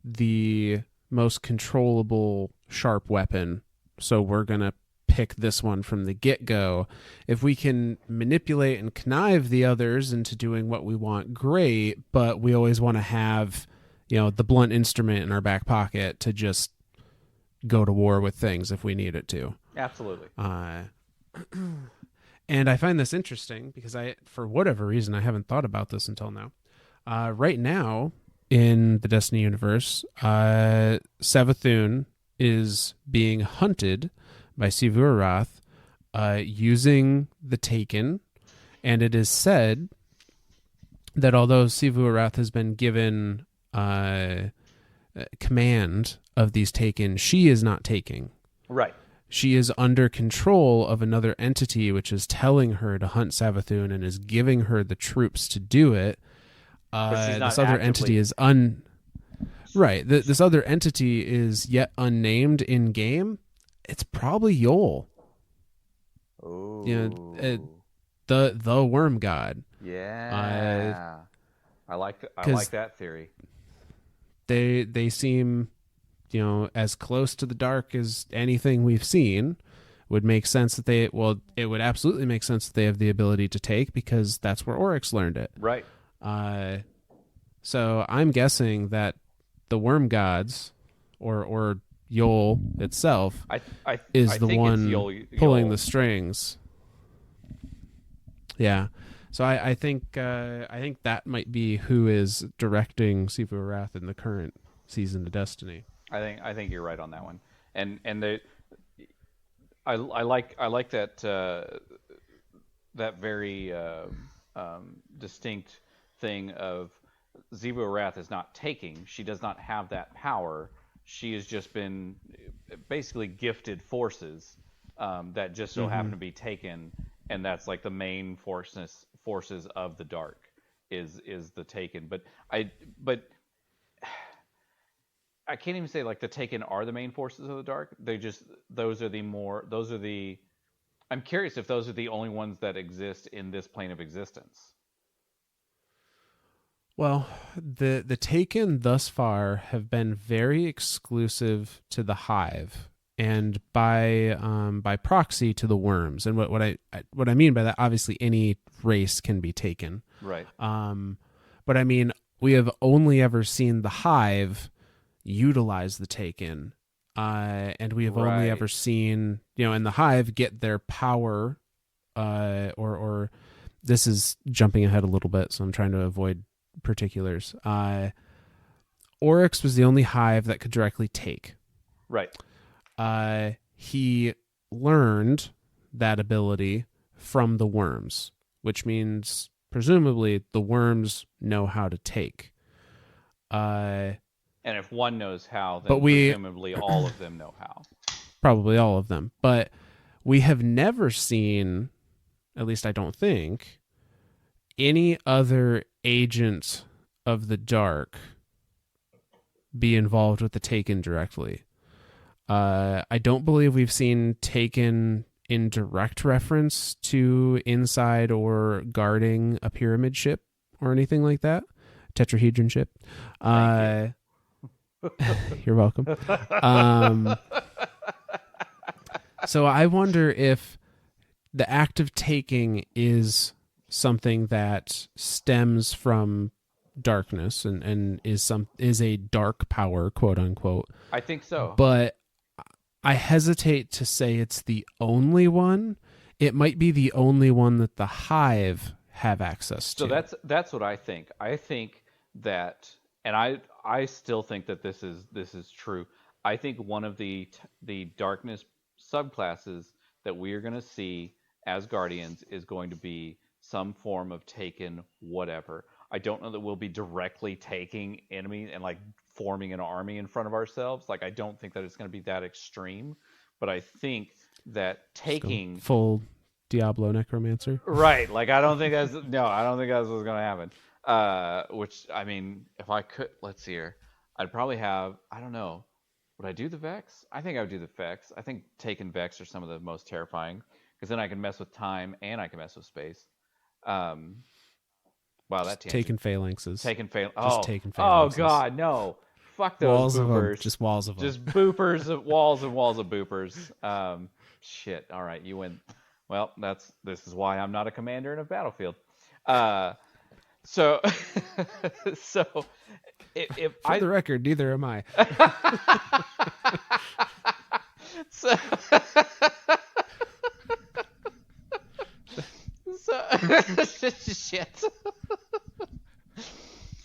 the most controllable sharp weapon, so we're gonna pick this one from the get-go. If we can manipulate and connive the others into doing what we want, great, but we always want to have, the blunt instrument in our back pocket to just go to war with things if we need it to. Absolutely. And I find this interesting because for whatever reason, I haven't thought about this until now. Right now, in the Destiny universe, Savathun is being hunted by Xivu Arath using the Taken, and it is said that although Xivu Arath has been given command of these Taken, she is not taking. Right. She is under control of another entity which is telling her to hunt Savathun and is giving her the troops to do it. This other entity is This other entity is yet unnamed in game. It's probably Yol. Oh. The worm god. Yeah. I like that theory. They seem, as close to the dark as anything we've seen. Would make sense that it would absolutely make sense that they have the ability to take, because that's where Oryx learned it. Right. So I'm guessing that the worm gods, or Yol itself, is the one pulling the strings. Yeah. So I think that might be who is directing Xivu Arath in the current season of Destiny. I think you're right on that one, and I like that that very distinct thing of Xivu Arath is not taking. She does not have that power. She has just been basically gifted forces that just so happen to be taken, and that's like the main forces of the dark is the Taken. But I can't even say like the Taken are the main forces of the dark. I'm curious if those are the only ones that exist in this plane of existence. Well, the Taken thus far have been very exclusive to the Hive, and by proxy to the worms. And what I mean by that, obviously any race can be taken. Right. But I mean, we have only ever seen the Hive utilize the Taken, and we have only ever seen, in the Hive get their power, or this is jumping ahead a little bit, so I'm trying to avoid particulars. Oryx was the only Hive that could directly take. Right. He learned that ability from the worms, which means presumably the worms know how to take. And if one knows how, then presumably all of them know how. Probably all of them. But we have never seen, at least I don't think, any other agent of the dark be involved with the Taken directly. I don't believe we've seen Taken in direct reference to inside or guarding a pyramid ship or anything like that. Tetrahedron ship. You're welcome. So I wonder if the act of taking is something that stems from darkness and is a dark power, quote unquote. I think so. But I hesitate to say it's the only one. It might be the only one that the Hive have access to. So that's what I think. I think that, and I still think that this is true. I think one of the darkness subclasses that we are going to see as Guardians is going to be some form of taken whatever. I don't know that we'll be directly taking enemy and like forming an army in front of ourselves. Like, I don't think that it's going to be that extreme, but I think that taking full Diablo Necromancer. Right. Like, I don't think that's what's going to happen. Which, I mean, if I could, let's see here, I'd probably have, I don't know, would I do the Vex? I think I would do the Vex. I think Taken Vex are some of the most terrifying, because then I can mess with time and I can mess with space. Wow, that tangent. Taken Phalanxes. Taken Phalanxes. Just Taken Phalanxes. Oh, God, no. Fuck those walls boopers. Of just walls of them. Just boopers, walls and walls of boopers. Shit. All right, you win. Well, this is why I'm not a commander in a battlefield. So if For the record, neither am I. so shit.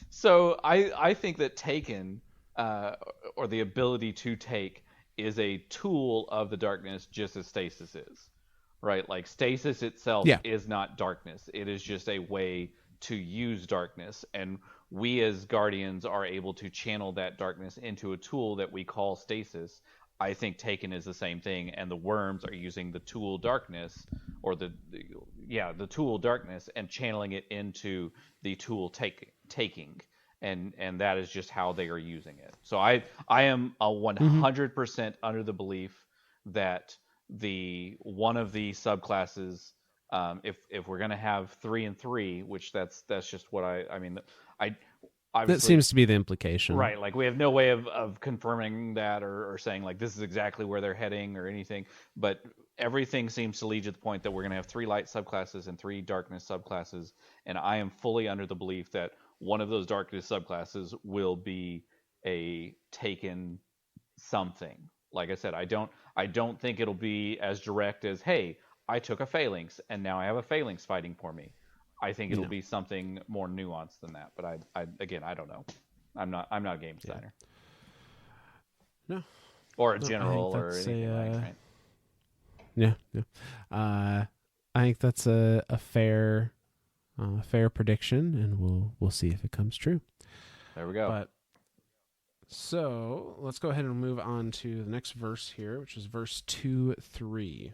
So I think that Taken, or the ability to take, is a tool of the darkness, just as stasis is. Right? Like, stasis itself is not darkness. It is just a way to use darkness. And we as Guardians are able to channel that darkness into a tool that we call stasis. I think Taken is the same thing, and the worms are using the tool darkness, or the tool darkness, and channeling it into the tool taking. And that is just how they are using it. So I am 100% under the belief that one of the subclasses, if we're gonna have 3 and 3, which that's just what I mean, that seems to be the implication, right? Like, we have no way of confirming that or saying like this is exactly where they're heading or anything, but everything seems to lead to the point that we're gonna have 3 light subclasses and 3 darkness subclasses, and I am fully under the belief that one of those darkness subclasses will be a Taken something. Like I said, I don't think it'll be as direct as, hey, I took a Phalanx and now I have a Phalanx fighting for me. I think it'll be something more nuanced than that. But I don't know. I'm not a game designer. No. Or a general or anything like that. Yeah. I think that's a fair prediction, and we'll see if it comes true. There we go. So let's go ahead and move on to the next verse here, which is verse 2-3,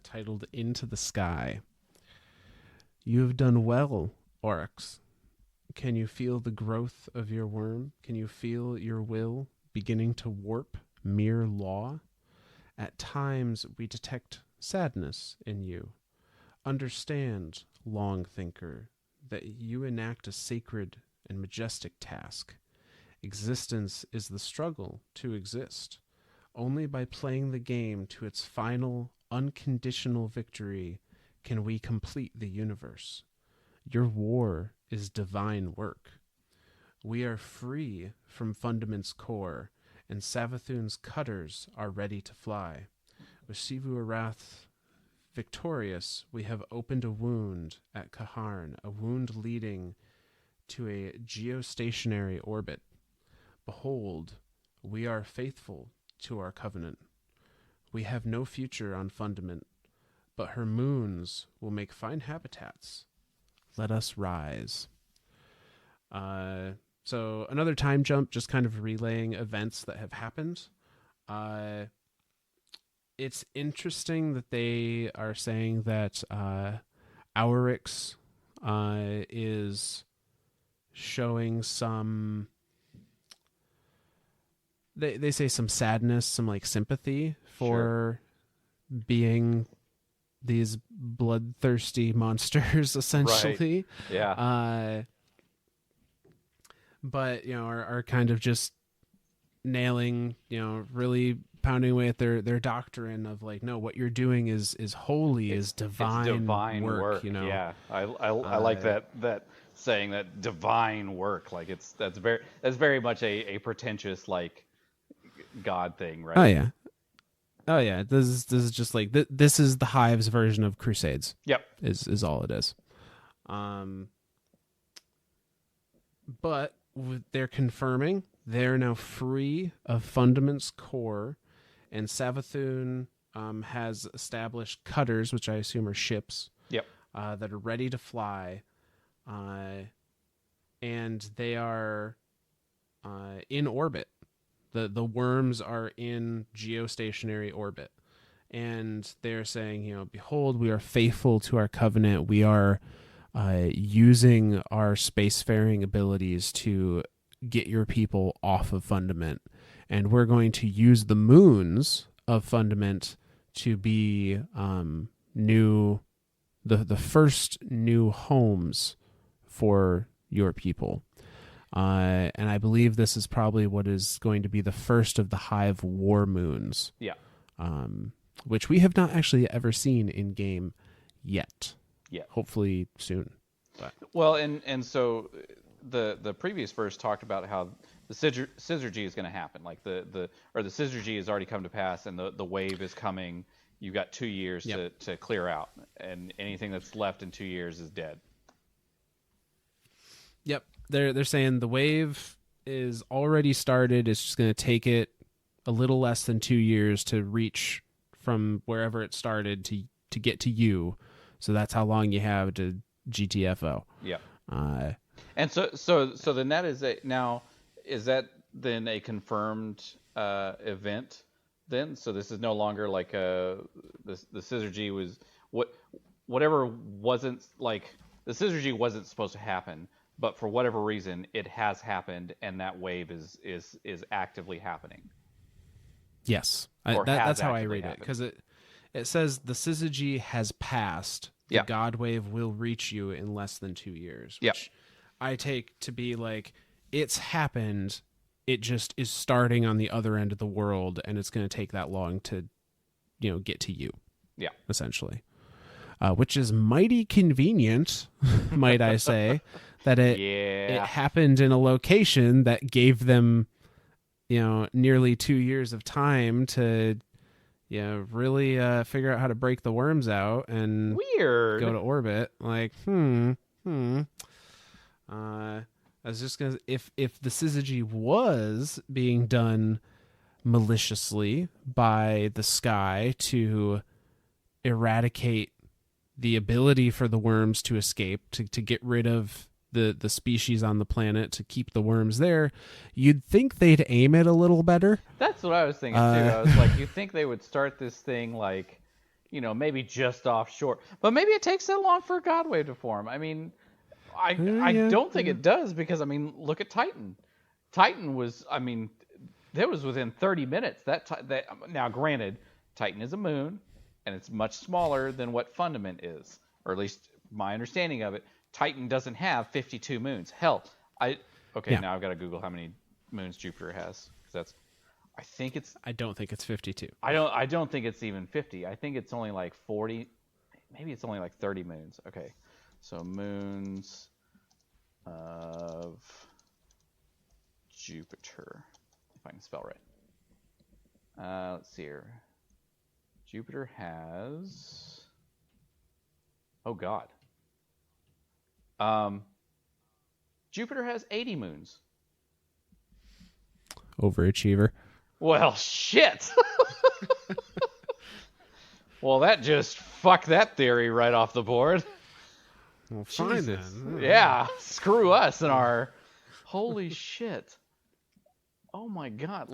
titled Into the Sky. You have done well, Oryx. Can you feel the growth of your worm? Can you feel your will beginning to warp mere law? At times we detect sadness in you. Understand, long thinker, that you enact a sacred and majestic task. Existence is the struggle to exist. Only by playing the game to its final, unconditional victory can we complete the universe. Your war is divine work. We are free from Fundament's core, and Savathun's cutters are ready to fly. With Xivu Arath victorious, we have opened a wound at Kaharn, a wound leading to a geostationary orbit. Behold, we are faithful to our covenant. We have no future on Fundament, but her moons will make fine habitats. Let us rise. So another time jump, just kind of relaying events that have happened. It's interesting that they are saying that Oryx is showing some... They say some sadness, some like sympathy for being these bloodthirsty monsters, essentially. Right. Yeah. But are kind of just nailing, really pounding away at their doctrine of like, no, what you're doing is holy, is divine, it's divine work. You know, yeah, I like that saying, that divine work. Like that's very much a pretentious like God thing, right? Oh yeah. This is just like this is the Hive's version of Crusades. Yep, is all it is. But they're confirming they're now free of Fundament's core, and Savathun has established cutters, which I assume are ships. Yep. That are ready to fly, and they are in orbit. The worms are in geostationary orbit, and they're saying, you know, behold, we are faithful to our covenant. We are using our spacefaring abilities to get your people off of Fundament, and we're going to use the moons of Fundament to be the first new homes for your people. And I believe this is probably what is going to be the first of the Hive war moons. Yeah. Which we have not actually ever seen in game yet. Yeah. Hopefully soon. But. Well, and so the previous verse talked about how the syzygy is going to happen. Like the syzygy has already come to pass, and the wave is coming. You've got 2 years to clear out, and anything that's left in 2 years is dead. Yep. They're saying the wave is already started. It's just going to take it a little less than 2 years to reach from wherever it started to get to you. So that's how long you have to GTFO. Yeah. And so then that is is that then a confirmed event then? So this is no longer like the syzygy was whatever wasn't like the syzygy wasn't supposed to happen. But for whatever reason, it has happened, and that wave is actively happening. Yes, that's how I read it, because it says the syzygy has passed. The God wave will reach you in less than 2 years. Which I take to be like it's happened. It just is starting on the other end of the world, and it's going to take that long to, get to you. Yeah, essentially, which is mighty convenient, might I say. That it happened in a location that gave them, nearly 2 years of time to, really figure out how to break the worms out and go to orbit. Like, I was just gonna, if the syzygy was being done maliciously by the sky to eradicate the ability for the worms to escape, to get rid of the species on the planet, to keep the worms there, you'd think they'd aim it a little better. That's what I was thinking too. I was like, you'd think they would start this thing like, maybe just offshore, but maybe it takes that long for a God wave to form. I mean, I don't think it does, because look at Titan. Titan was, that was within 30 minutes. Now, granted, Titan is a moon, and it's much smaller than what Fundament is, or at least my understanding of it. Titan doesn't have 52 moons. Hell, now I've got to Google how many moons Jupiter has, because I don't think it's 52. I don't think it's even 50. I think it's only like 40. Maybe it's only like 30 moons. Okay, so moons of Jupiter, if I can spell right. Let's see here. Jupiter has. Oh God. Jupiter has 80 moons. Overachiever. Well, shit. Well, that just fucked that theory right off the board. Well, fine then. Yeah, screw us and our... Holy shit. Oh my God,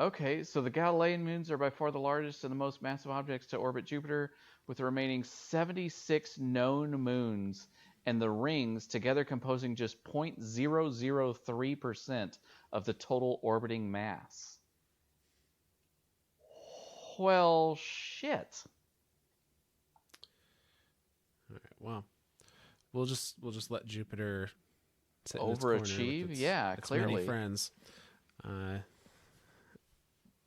Okay, so the Galilean moons are by far the largest and the most massive objects to orbit Jupiter, with the remaining 76 known moons and the rings together composing just 0.003% of the total orbiting mass. Well, shit. All right, well, we'll just let Jupiter sit overachieve. its Yeah, its clearly. many friends.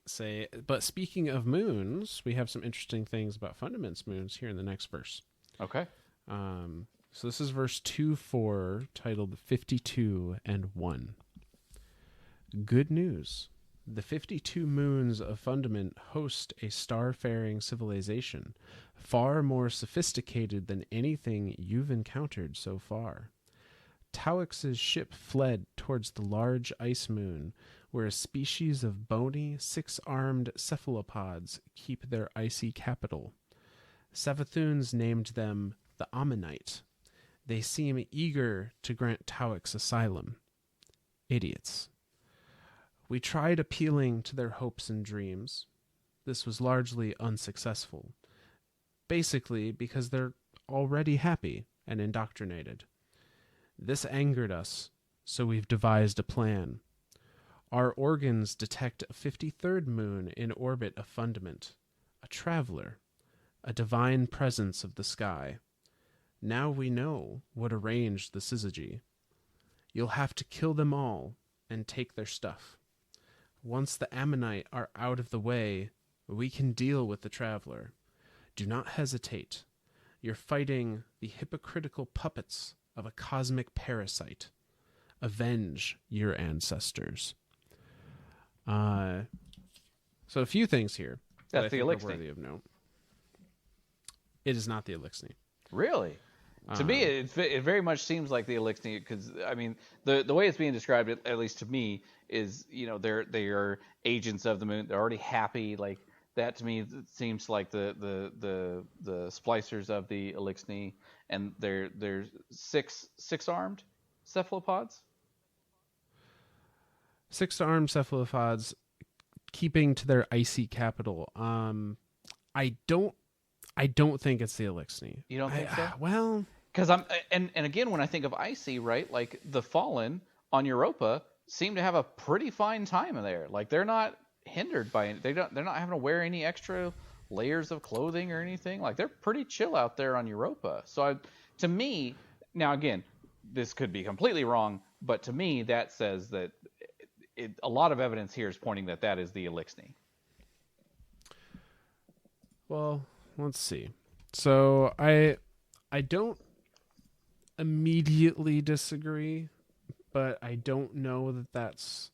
say, but speaking of moons, we have some interesting things about Fundament's moons here in the next verse. Okay. So this is verse 2-4, titled 52 and 1. Good news. The 52 moons of Fundament host a star-faring civilization, far more sophisticated than anything you've encountered so far. Tauix's ship fled towards the large ice moon, where a species of bony, six-armed cephalopods keep their icy capital. Savathun's named them the Ammonite. They seem eager to grant Tauix asylum. Idiots. We tried appealing to their hopes and dreams. This was largely unsuccessful. Basically because they're already happy and indoctrinated. This angered us, so we've devised a plan. Our organs detect a 53rd moon in orbit of Fundament, a traveler, a divine presence of the sky. Now we know what arranged the syzygy. You'll have to kill them all and take their stuff. Once the Ammonite are out of the way, we can deal with the traveler. Do not hesitate. You're fighting the hypocritical puppets of a cosmic parasite. Avenge your ancestors. So a few things here That's the are Elixni. worthy of note. It is not the Elixni. Really? To me, it very much seems like the Elixni, because I mean, the way it's being described, at least to me, is they are agents of the moon. They're already happy. Like that to me, it seems like the splicers of the Elixni, and they're six-armed cephalopods. Six-armed cephalopods keeping to their icy capital. I don't think it's the Elixni. You don't think so? Well, because and again, when I think of icy, right, like the Fallen on Europa seem to have a pretty fine time in there. Like they're not hindered by they're not having to wear any extra layers of clothing or anything. Like they're pretty chill out there on Europa. So to me, now again, this could be completely wrong, but to me that says that a lot of evidence here is pointing that is the Elixni. Well, let's see. So I don't immediately disagree, but I don't know that that's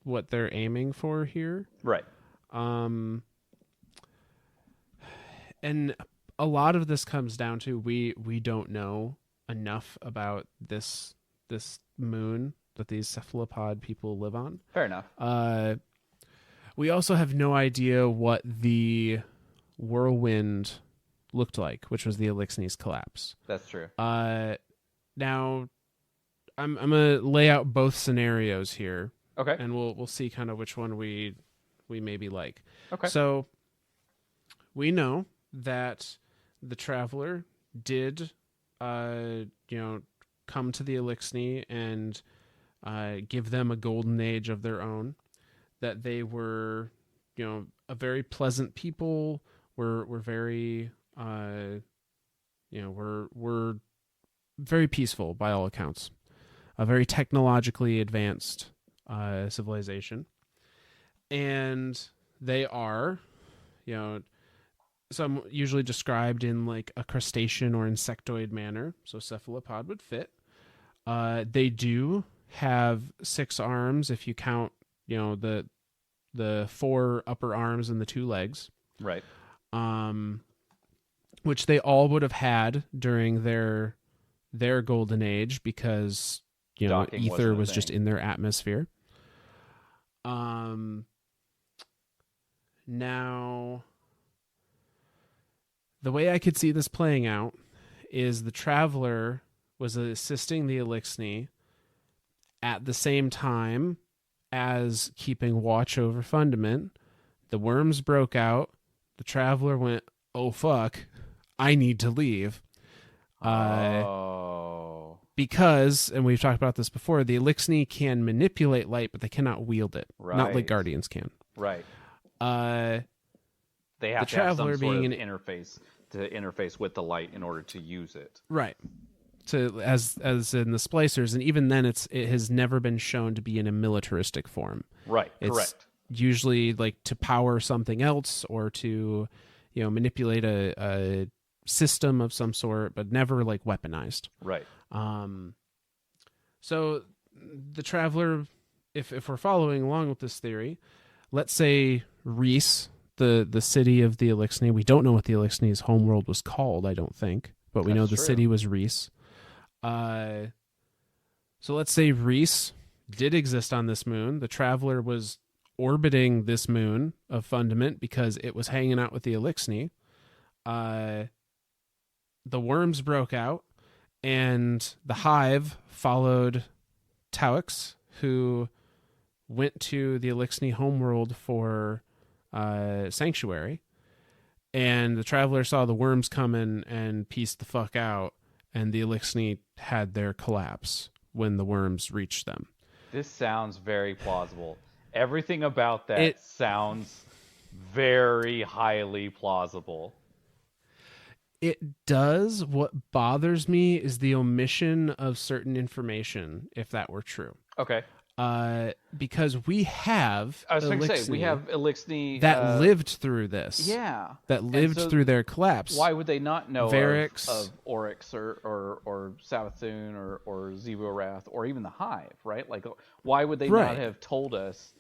what they're aiming for here. Right. And a lot of this comes down to we don't know enough about this moon that these cephalopod people live on. Fair enough. We also have no idea what the whirlwind looked like, which was the Elixni's collapse. That's true. Now I'm gonna lay out both scenarios here. Okay. And we'll see kind of which one we maybe like. Okay. So we know that the Traveler did come to the Elixni and give them a golden age of their own, that they were a very pleasant people, were very were very peaceful by all accounts, a very technologically advanced civilization, and they are some usually described in like a crustacean or insectoid manner, so cephalopod would fit. They do have 6 arms if you count the 4 upper arms and the 2 legs, right? Which they all would have had during their golden age, because Docking ether was wasn't a just thing. in their atmosphere. Now the way I could see this playing out is the Traveler was assisting the Elixni at the same time as keeping watch over Fundament. The worms broke out. The Traveler went, "Oh fuck, I need to leave." Because, and we've talked about this before, the Elixni can manipulate light, but they cannot wield it. Right. Not like Guardians can. Right. They have the to have some Traveler sort being of an interface with the light in order to use it. Right. So as in the splicers, and even then it has never been shown to be in a militaristic form. Right. It's Correct. usually like to power something else or to, manipulate a system of some sort, but never like weaponized. Right. So the Traveler, if we're following along with this theory, let's say Reese, the city of the Elixni, we don't know what the Elixni's homeworld was called, I don't think, but we know the city was Reese. So let's say Reese did exist on this moon. The Traveler was orbiting this moon of Fundament because it was hanging out with the Elixni. The worms broke out, and the Hive followed Tauix, who went to the Elixni homeworld for sanctuary. And the Traveler saw the worms coming and pieced the fuck out, and the Elixni had their collapse when the worms reached them. This sounds very plausible. Everything about that sounds very highly plausible. It does. What bothers me is the omission of certain information, if that were true. Okay. Because we have Elixni that lived through this. Yeah. That lived through their collapse. Why would they not know Varix, of Oryx or Savathun or Xivu Arath or even the Hive, right? Like, why would they not have told us,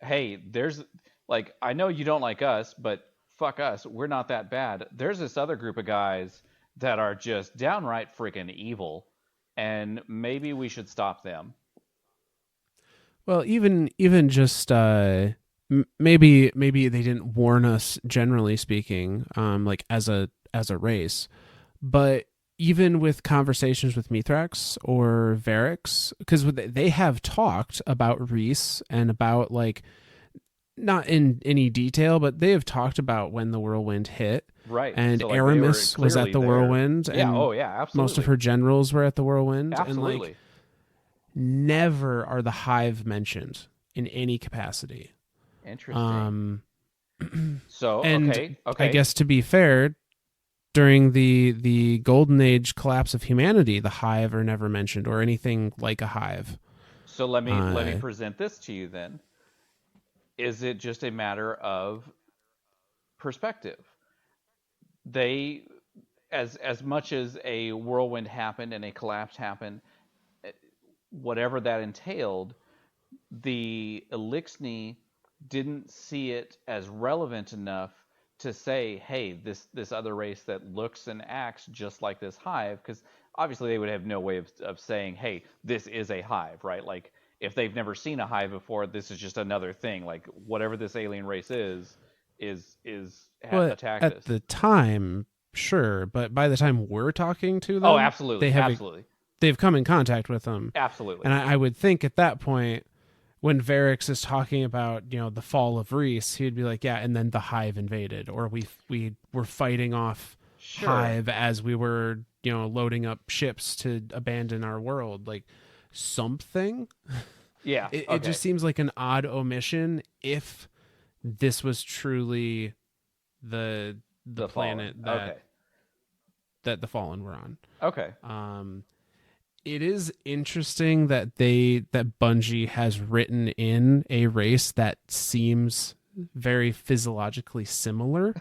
hey, there's, like, I know you don't like us, but fuck us, we're not that bad. There's this other group of guys that are just downright freaking evil, and maybe we should stop them. Well, even just maybe they didn't warn us, generally speaking, like as a race, but even with conversations with Mithrax or Varix, because they have talked about Reese and about, like, not in any detail, but they have talked about when the whirlwind hit. Right. And so, like, Aramis was at the whirlwind. Yeah, and absolutely. most of her generals were at the whirlwind. Absolutely. And, like, never are the Hive mentioned in any capacity. Interesting. So, and okay. I guess, to be fair, during the Golden Age collapse of humanity, the Hive are never mentioned, or anything like a Hive. So let me present this to you then. Is it just a matter of perspective? They, as much as a whirlwind happened and a collapse happened, whatever that entailed, the Elixni didn't see it as relevant enough to say, hey, this other race that looks and acts just like this Hive, because obviously they would have no way of saying, hey, this is a Hive, right? Like, if they've never seen a Hive before, this is just another thing. Like, whatever this alien race is attacked us. At the time, sure, but by the time we're talking to them, absolutely, they've come in contact with them. Absolutely. And I would think at that point, when Varix is talking about, the fall of Reese, he'd be like, yeah, and then the Hive invaded, or we were fighting off Hive as we were, loading up ships to abandon our world, like something. Yeah. It just seems like an odd omission if this was truly the planet that the Fallen were on. Okay. It is interesting that Bungie has written in a race that seems very physiologically similar.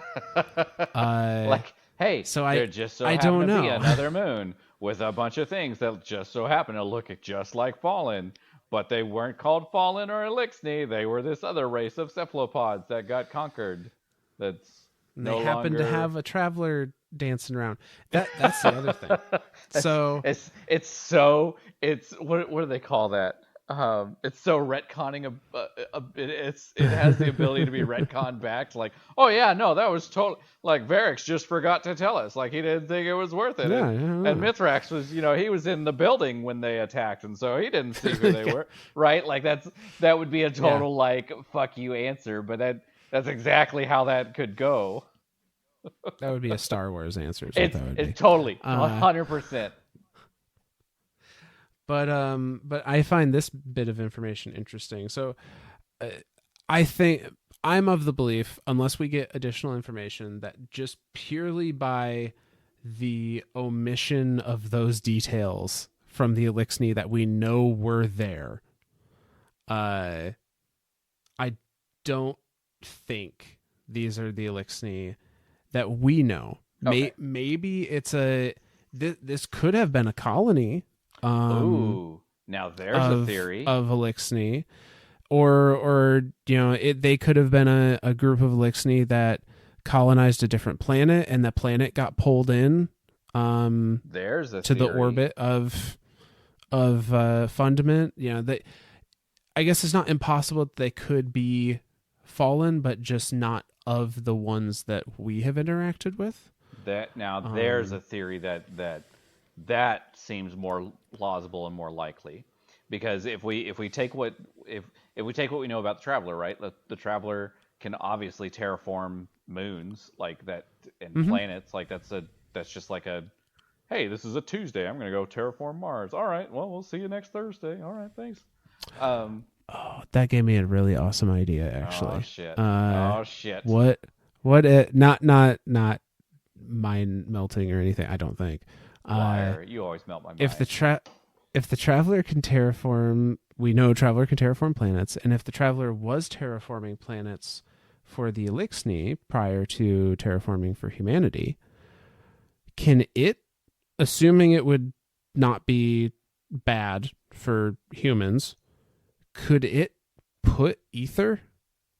Like, hey, so there just so happened to be another moon with a bunch of things that just so happen to look just like Fallen, but they weren't called Fallen or Elixni. They were this other race of cephalopods that got conquered. They happen to have a Traveler dancing around. That's the other thing. So it's what do they call that? It's so retconning it has the ability to be retconned back to, like, oh yeah, no, that was totally, like, Varix just forgot to tell us, like, he didn't think it was worth it. Yeah, and Mithrax was, he was in the building when they attacked, and so he didn't see who they were, right? Like, that would be a total like fuck you answer, but that's exactly how that could go. That would be a Star Wars answer. It's totally 100%. But I find this bit of information interesting. So I think I'm of the belief, unless we get additional information, that just purely by the omission of those details from the Elixni that we know were there, I don't think these are the Elixni that we know. Okay. Maybe it's this could have been a colony. Ooh, now there's a theory of Elixni, or they could have been a group of Elixni that colonized a different planet, and that planet got pulled in. There's a to theory. the orbit of Fundament. I guess it's not impossible that they could be fallen, but just not of the ones that we have interacted with. There's a theory that seems more plausible and more likely, because if we take what we know about the Traveler, right? The Traveler can obviously terraform moons like that and planets. Like that's just like a, hey, this is a Tuesday, I'm gonna go terraform Mars. All right, well, we'll see you next Thursday. All right, thanks. That gave me a really awesome idea, actually. Oh shit. What? Not mind melting or anything. I don't think. Liar. You always melt my mind. If the Traveler can terraform, we know Traveler can terraform planets, and if the Traveler was terraforming planets for the Elixni prior to terraforming for humanity, can it, assuming it would not be bad for humans, could it put ether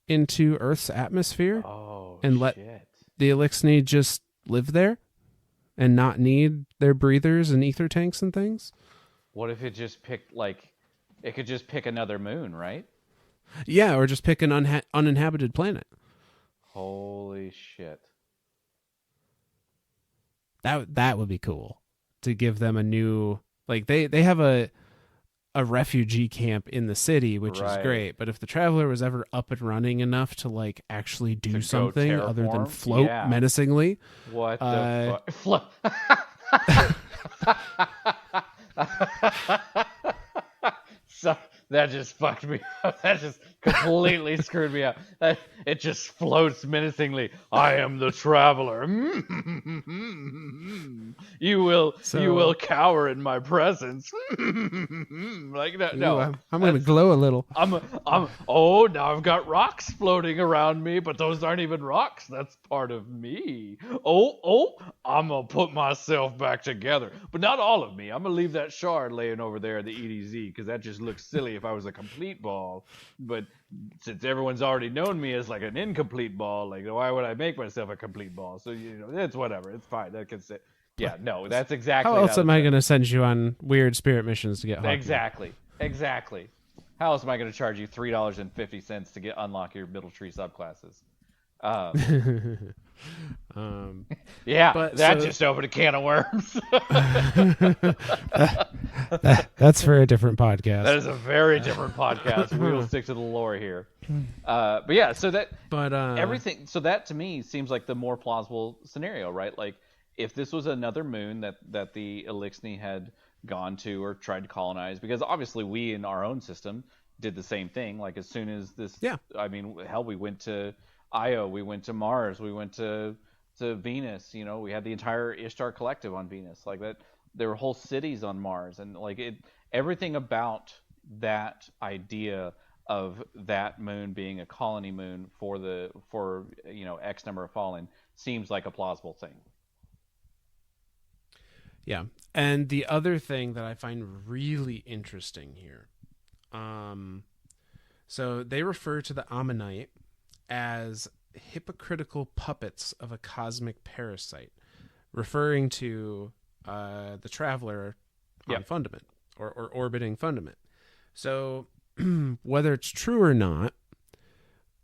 into Earth's atmosphere and let the Elixni just live there and not need their breathers and ether tanks and things? What if it just picked, it could just pick another moon, right? Yeah, or just pick an uninhabited planet. Holy shit. That would be cool, to give them a new, they have a refugee camp in the city, which is great, but if the Traveler was ever up and running enough to do to something other than float menacingly, what the fuck? So that just fucked me up. That just completely screwed me up. It just floats menacingly. I am the Traveler. You will cower in my presence. No. I'm going to glow a little. Now I've got rocks floating around me, but those aren't even rocks. That's part of me. I'm going to put myself back together. But not all of me. I'm going to leave that shard laying over there in the EDZ, because that just looks silly if I was a complete ball. But since everyone's already known me as an incomplete ball, why would I make myself a complete ball? So, it's whatever. It's fine. That can sit. Yeah, no, that's exactly. How else am I going to send you on weird spirit missions to get hockey? Exactly. How else am I going to charge you $3.50 to unlock your middle tree subclasses? Just opened a can of worms. That's for a different podcast. That is a very different podcast. We will stick to the lore here. Everything. So that to me seems like the more plausible scenario, right? If this was another moon that the Elixni had gone to or tried to colonize, because obviously we in our own system did the same thing. As soon as this, I mean, hell, we went to Io, we went to Mars, we went to Venus. We had the entire Ishtar Collective on Venus. That there were whole cities on Mars, and everything about that idea of that moon being a colony moon for X number of fallen seems like a plausible thing. Yeah. And the other thing that I find really interesting here, so they refer to the Ammonite as hypocritical puppets of a cosmic parasite, referring to the Traveler on Fundament or orbiting Fundament. So whether it's true or not,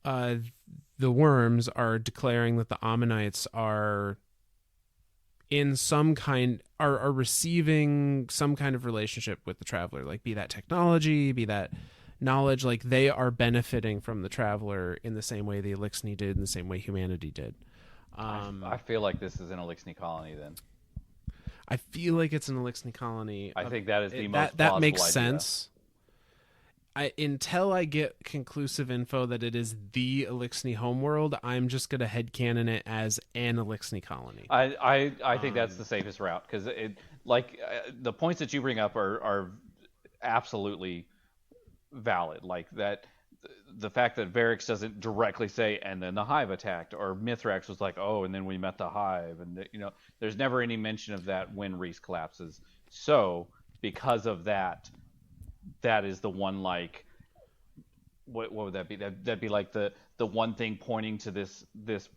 the worms are declaring that the Ammonites are in some kind, are receiving some kind of relationship with the Traveler, be that technology, be that knowledge, they are benefiting from the Traveler in the same way the Elixni did, in the same way humanity did. I feel like this is an Elixni colony then. I feel like it's an Elixni colony. I think that is the most plausible that makes idea. sense. Until I get conclusive info that it is the Elixni homeworld, I'm just going to headcanon it as an Elixni colony. I think that's the safest route, because the points that you bring up are absolutely valid. the fact that Varix doesn't directly say, and then the Hive attacked, or Mithrax was like, oh, and then we met the Hive, and there's never any mention of that when Reese collapses. So because of that, that is the one, like, what would that be? That'd be like the one thing pointing to this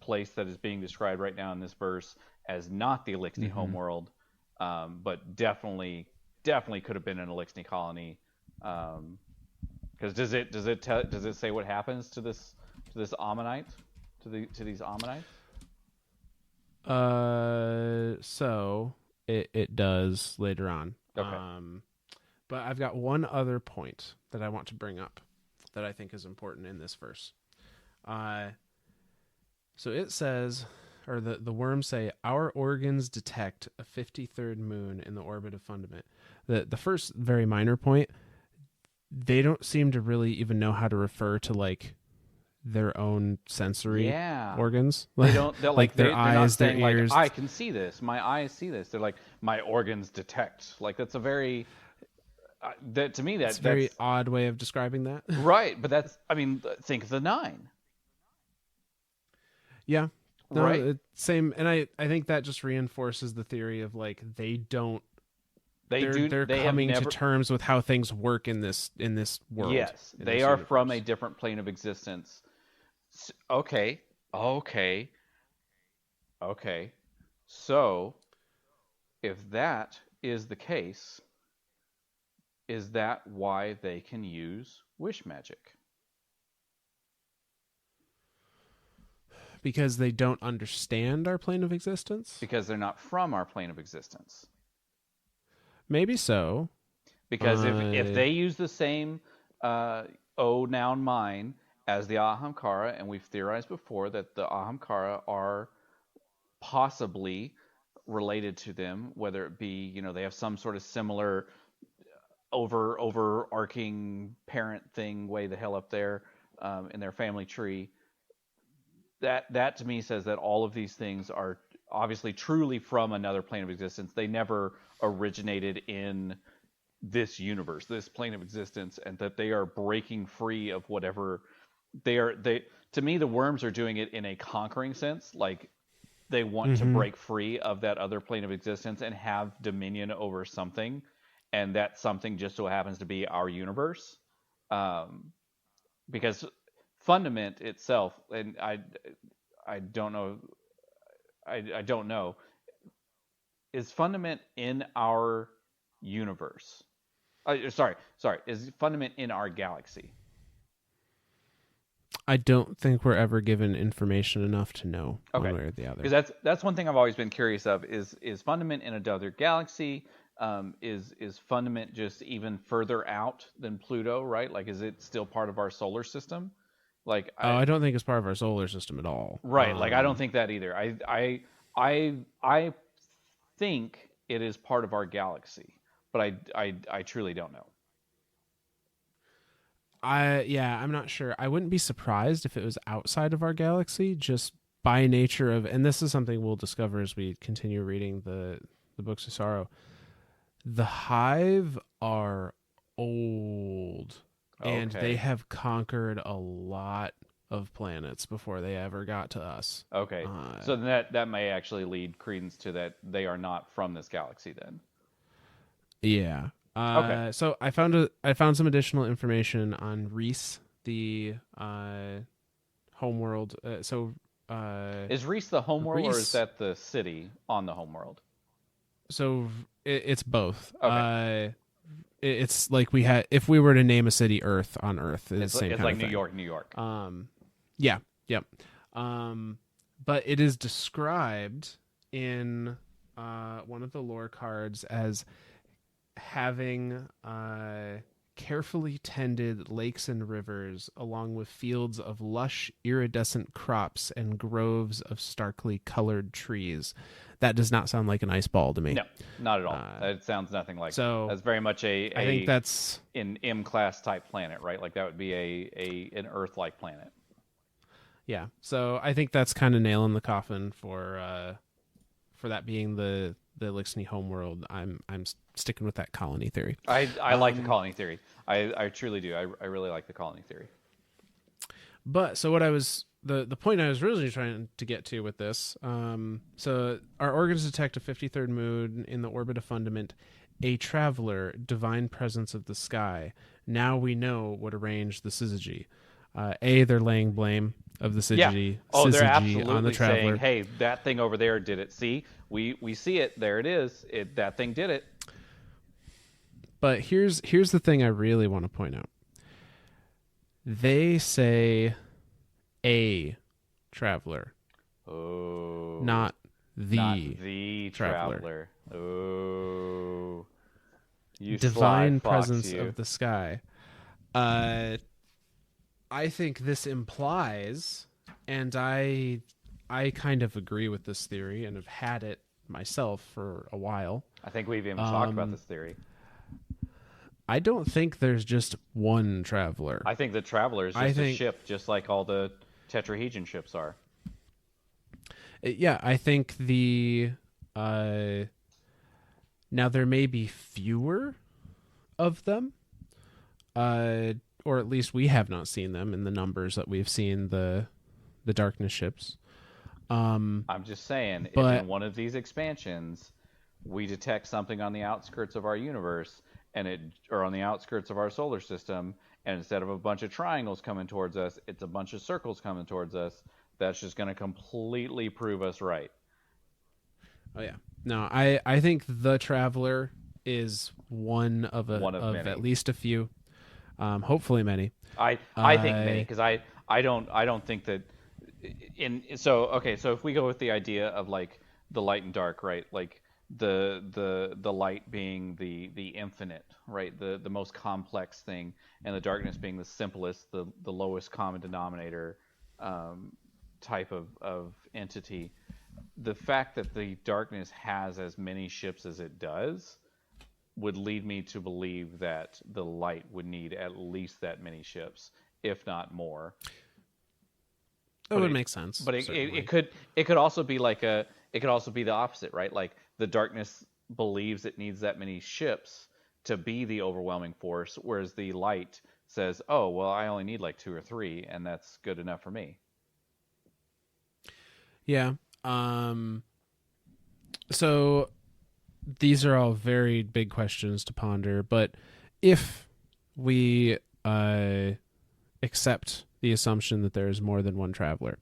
place that is being described right now in this verse as not the Elixni homeworld, but definitely could have been an Elixni colony. Because does it say what happens to this Ammonite, to these Ammonites? So it does later on. Okay. But I've got one other point that I want to bring up that I think is important in this verse. So it says, or the worms say, our organs detect a 53rd moon in the orbit of Fundament. The first very minor point, they don't seem to really even know how to refer to like their own sensory organs. They don't. They're like their they're eyes, not saying, their ears. like, I can see this. My eyes see this. They're like, my organs detect. Like, that's a very that to me that's a very odd way of describing that. Right, but that's, I mean, think of the 9. Yeah. No, right. Same, and I think that just reinforces the theory of like they're coming to terms with how things work in this world. Yes, they are universe. From a different plane of existence. Okay. So, if that is the case, is that why they can use wish magic? Because they don't understand our plane of existence? Because they're not from our plane of existence. Maybe so. Because if they use the same O noun mine as the Ahamkara, and we've theorized before that the Ahamkara are possibly related to them, whether it be, they have some sort of similar overarching parent thing way the hell up there in their family tree, that to me says that all of these things are obviously truly from another plane of existence. They never originated in this universe, this plane of existence, and that they are breaking free of whatever to me, the worms are doing it in a conquering sense, like they want to break free of that other plane of existence and have dominion over something, and that something just so happens to be our universe. Because Fundament itself, and I don't know, I don't know, is Fundament in our universe? Sorry, is Fundament in our galaxy? I don't think we're ever given information enough to know one way or the other. Because that's one thing I've always been curious of, is Fundament in another galaxy? Is Fundament just even further out than Pluto, right? Like, is it still part of our solar system? Like, I don't think it's part of our solar system at all. Right, like I don't think that either. I think it is part of our galaxy, but I truly don't know. I'm not sure. I wouldn't be surprised if it was outside of our galaxy, just by nature of, and this is something we'll discover as we continue reading the Books of Sorrow. The Hive are old, and they have conquered a lot of planets before they ever got to us. Okay, so that may actually lead credence to that they are not from this galaxy then. Yeah. So I found some additional information on Reese, the homeworld. Is Reese the homeworld, or is that the city on the homeworld? So it's both. Okay. It's like if we were to name a city Earth on Earth, it's the same kind like of thing. New York. Yeah. Yep. But it is described in one of the lore cards as having carefully tended lakes and rivers, along with fields of lush iridescent crops and groves of starkly colored trees. That does not sound like an ice ball to me. No, not at all. It sounds nothing like. So that's very much I think that's an M-class type planet, right? Like that would be an Earth-like planet. Yeah. So I think that's kind of nailing the coffin for that being the Elixni homeworld. I'm sticking with that colony theory. I like the colony theory. I truly do. I really like the colony theory. But so what I was the point I was really trying to get to with this, so our organs detect a 53rd moon in the orbit of Fundament, a traveler, divine presence of the sky. Now we know what arranged the syzygy. They're laying blame of the syzygy, Oh, they're syzygy on the absolutely traveler. saying, hey, that thing over there did it. See, we see it. There it is. That thing did it. But here's the thing I really want to point out. They say a traveler. Oh. Not the traveler. Oh. You divine sly fox, presence you. of the sky. I think this implies, and I kind of agree with this theory and have had it myself for a while. I think we've even talked about this theory. I don't think there's just one traveler. I think the traveler is just a ship, just like all the tetrahedron ships are. Yeah, I think now there may be fewer of them, or at least we have not seen them in the numbers that we've seen the darkness ships. I'm just saying, if in one of these expansions we detect something on the outskirts of our universe, or on the outskirts of our solar system, and instead of a bunch of triangles coming towards us, it's a bunch of circles coming towards us, that's just going to completely prove us right. Oh yeah. No, I think the traveler is one of many. At least a few, hopefully many. I think many, because I don't think that so if we go with the idea of like the light and dark, right, like the light being the infinite, right, the most complex thing, and the darkness being the simplest, the lowest common denominator type of entity. The fact that the darkness has as many ships as it does would lead me to believe that the light would need at least that many ships, if not more. That would make sense. But it could also be it could also be the opposite, right? Like the darkness believes it needs that many ships to be the overwhelming force, whereas the light says, "Oh, well, I only need like 2 or 3, and that's good enough for me." Yeah. So these are all very big questions to ponder, but if we accept the assumption that there is more than one traveler,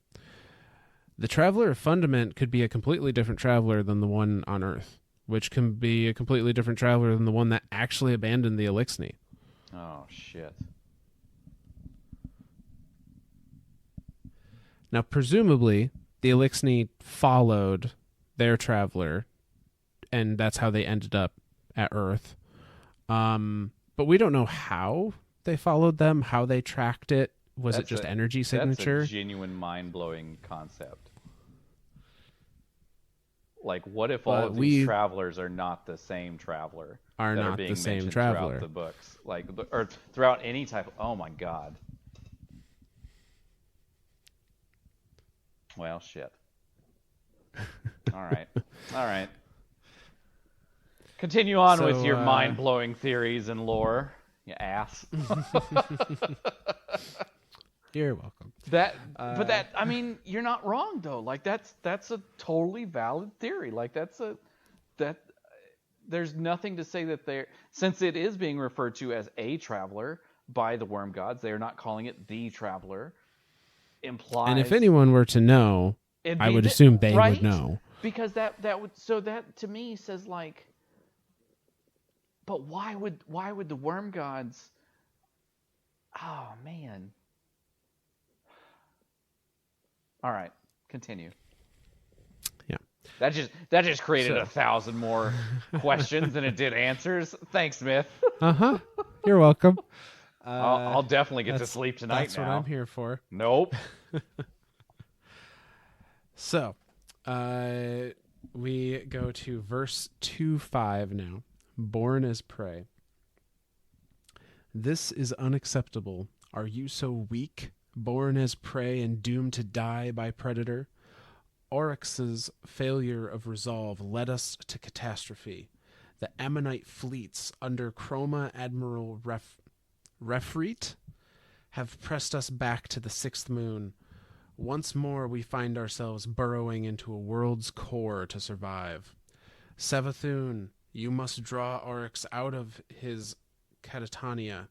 the traveler of Fundament could be a completely different traveler than the one on Earth, which can be a completely different traveler than the one that actually abandoned the Elixni. Oh, shit. Now, presumably, the Elixni followed their traveler, and that's how they ended up at Earth. But we don't know how they followed them, how they tracked it. Was it just energy signature? That's a genuine mind-blowing concept. Like, what if all of these travelers are not the same traveler? Are not the same traveler. Throughout the books, or throughout any type of... Oh, my God. Well, shit. All right. Continue on with your mind-blowing theories and lore, you ass. You're welcome. But I mean, you're not wrong though. Like that's a totally valid theory. Like there's nothing to say that since it is being referred to as a traveler by the worm gods, they are not calling it the traveler. Implies. And if anyone were to know, I would assume they would know. Because that to me says like, but why would the worm gods? Oh man. All right, continue. Yeah. That just created 1,000 more questions than it did answers. Thanks, Smith. You're welcome. I'll definitely get to sleep tonight. That's what I'm here for. Nope. So, we go to verse 2:5 now. Born as prey. This is unacceptable. Are you so weak? Born as prey and doomed to die by predator? Oryx's failure of resolve led us to catastrophe. The Ammonite fleets under Chroma Admiral Refreet have pressed us back to the 6th moon. Once more we find ourselves burrowing into a world's core to survive. Savathun, you must draw Oryx out of his catatonia.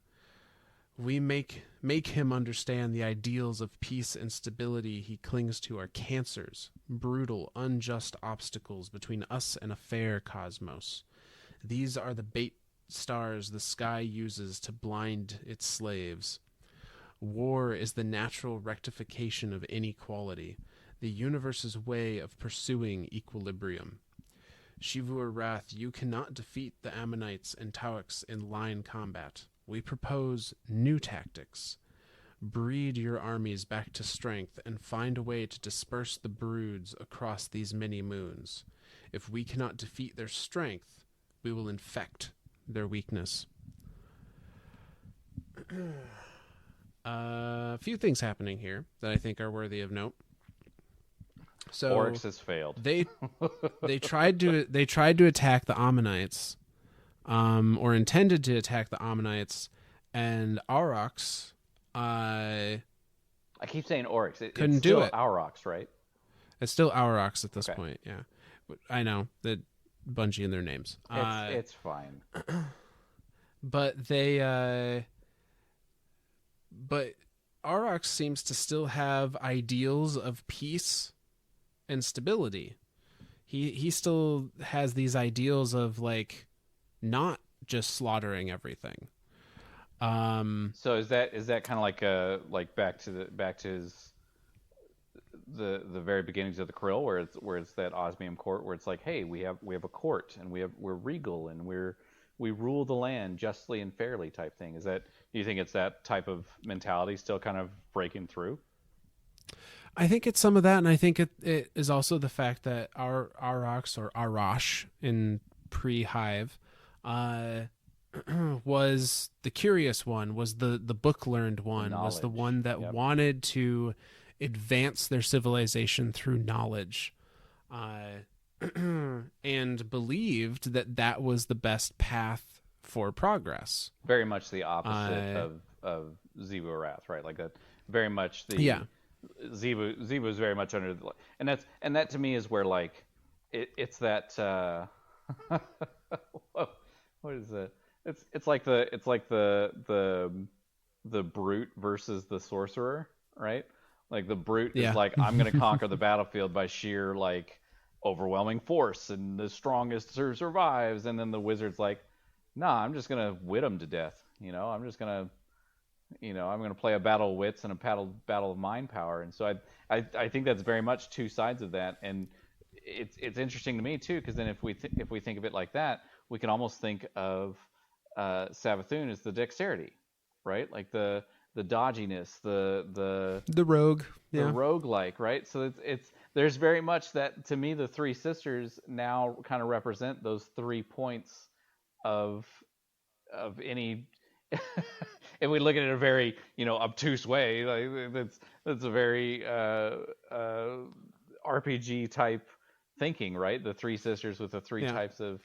We make him understand the ideals of peace and stability he clings to are cancers, brutal, unjust obstacles between us and a fair cosmos. These are the bait stars the sky uses to blind its slaves. War is the natural rectification of inequality, the universe's way of pursuing equilibrium. Xivu Arath, you cannot defeat the Ammonites and Tauics in line combat. We propose new tactics. Breed your armies back to strength and find a way to disperse the broods across these many moons. If we cannot defeat their strength, we will infect their weakness. A few things happening here that I think are worthy of note. So Oryx has failed. They tried to attack the Ammonites, or intended to attack the Ammonites, and Oryx. I keep saying Oryx. Couldn't it's do still it. Oryx, right? It's still Oryx at this Okay. point. Yeah, I know that Bungie in their names. It's fine. But they. But Oryx seems to still have ideals of peace and stability. He still has these ideals of like not just slaughtering everything. So is that kind of like back to his the very beginnings of the Krill, where it's that osmium court, where it's like, hey, we have a court, and we're regal, and we rule the land justly and fairly type thing. Do you think it's that type of mentality still kind of breaking through? I think it's some of that, and I think it is also the fact that our Aurochs, or Arash in pre-Hive, was the curious one, was the book-learned one, was the one that wanted to advance their civilization through knowledge, and believed that was the best path for progress. Very much the opposite of Xivu Arath, right? Like that, very much the Xivu is very much under the, and that to me is where like it's that what is it? It's like the brute versus the sorcerer, right? Like the brute is like, I'm going to conquer the battlefield by sheer like overwhelming force, and the strongest survives, and then the wizard's like, nah, I'm just gonna wit them to death. I'm just gonna, I'm gonna play a battle of wits and a battle of mind power. And so I think that's very much two sides of that. And it's interesting to me too, because then if we think of it like that, we can almost think of Savathun as the dexterity, right? Like the dodginess, the rogue, the rogue-like, right? So there's very much that, to me, the three sisters now kind of represent those 3 points of any and we look at it in a very obtuse way, like that's a very RPG type thinking, right? The three sisters with the three types of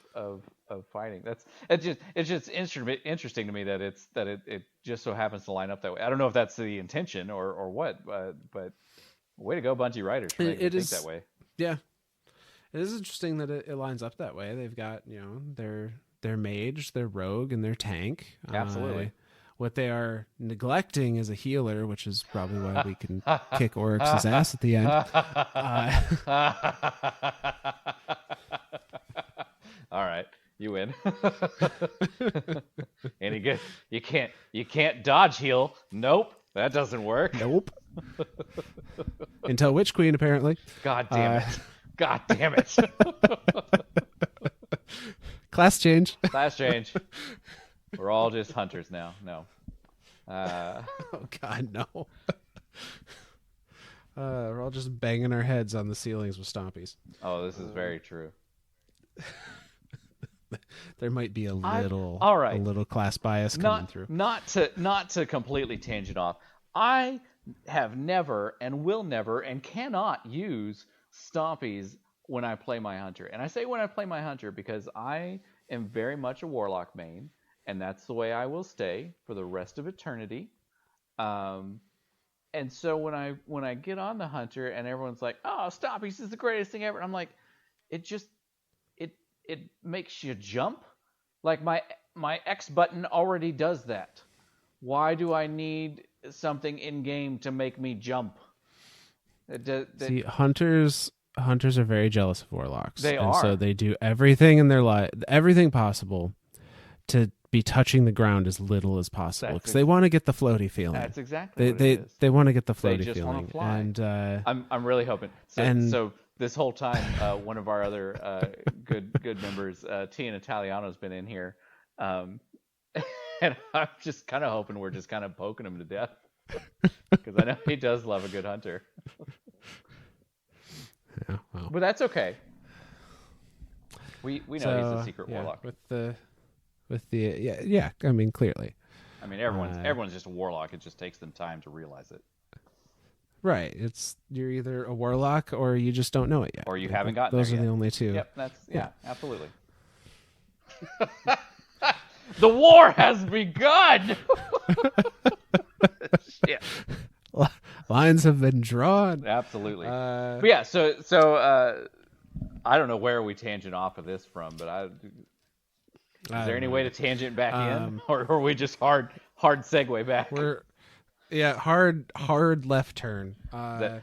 fighting. It's just interesting to me that it just so happens to line up that way. I don't know if that's the intention or what, but way to go, Bungie writers, for making it think that way. Yeah, it is interesting that it lines up that way. They've got their mage, their rogue, and their tank. Absolutely. What they are neglecting is a healer, which is probably why we can kick Oryx's ass at the end. All right, you win. Any good? You can't dodge heal. Nope, that doesn't work. Nope. Until Witch Queen, apparently. God damn it. God damn it. Class change. Class change. We're all just hunters now. No. Oh God, no. We're all just banging our heads on the ceilings with stompies. Oh, this is very true. There might be a little class bias coming through. Not to completely tangent off. I have never and will never and cannot use stompies when I play my hunter. And I say when I play my hunter because I am very much a warlock main, and that's the way I will stay for the rest of eternity. And so when I get on the hunter and everyone's like, "Oh, stop! This is the greatest thing ever," I'm like, it just it makes you jump. Like my X button already does that. Why do I need something in game to make me jump? See, hunters are very jealous of warlocks. They and are. So they do everything in their life, everything possible to be touching the ground as little as possible because they want to get the floaty feeling. That's exactly what it is. They want to get the floaty they just feeling. Want to fly. And I'm really hoping. So this whole time, one of our other good members, Tian Italiano's been in here, and I'm just kind of hoping we're just kind of poking him to death because I know he does love a good hunter. Yeah, well. But that's okay. We know he's a secret warlock. Yeah. I mean, clearly. I mean, everyone's just a warlock. It just takes them time to realize it. Right. You're either a warlock or you just don't know it yet. Or you haven't gotten those there are yet. The only two. Yep. Absolutely. The war has begun. Shit. Lines have been drawn. Absolutely. But yeah, so I don't know where we tangent off of this from, but is there any way to tangent back in, or are we just hard segue back? Hard left turn.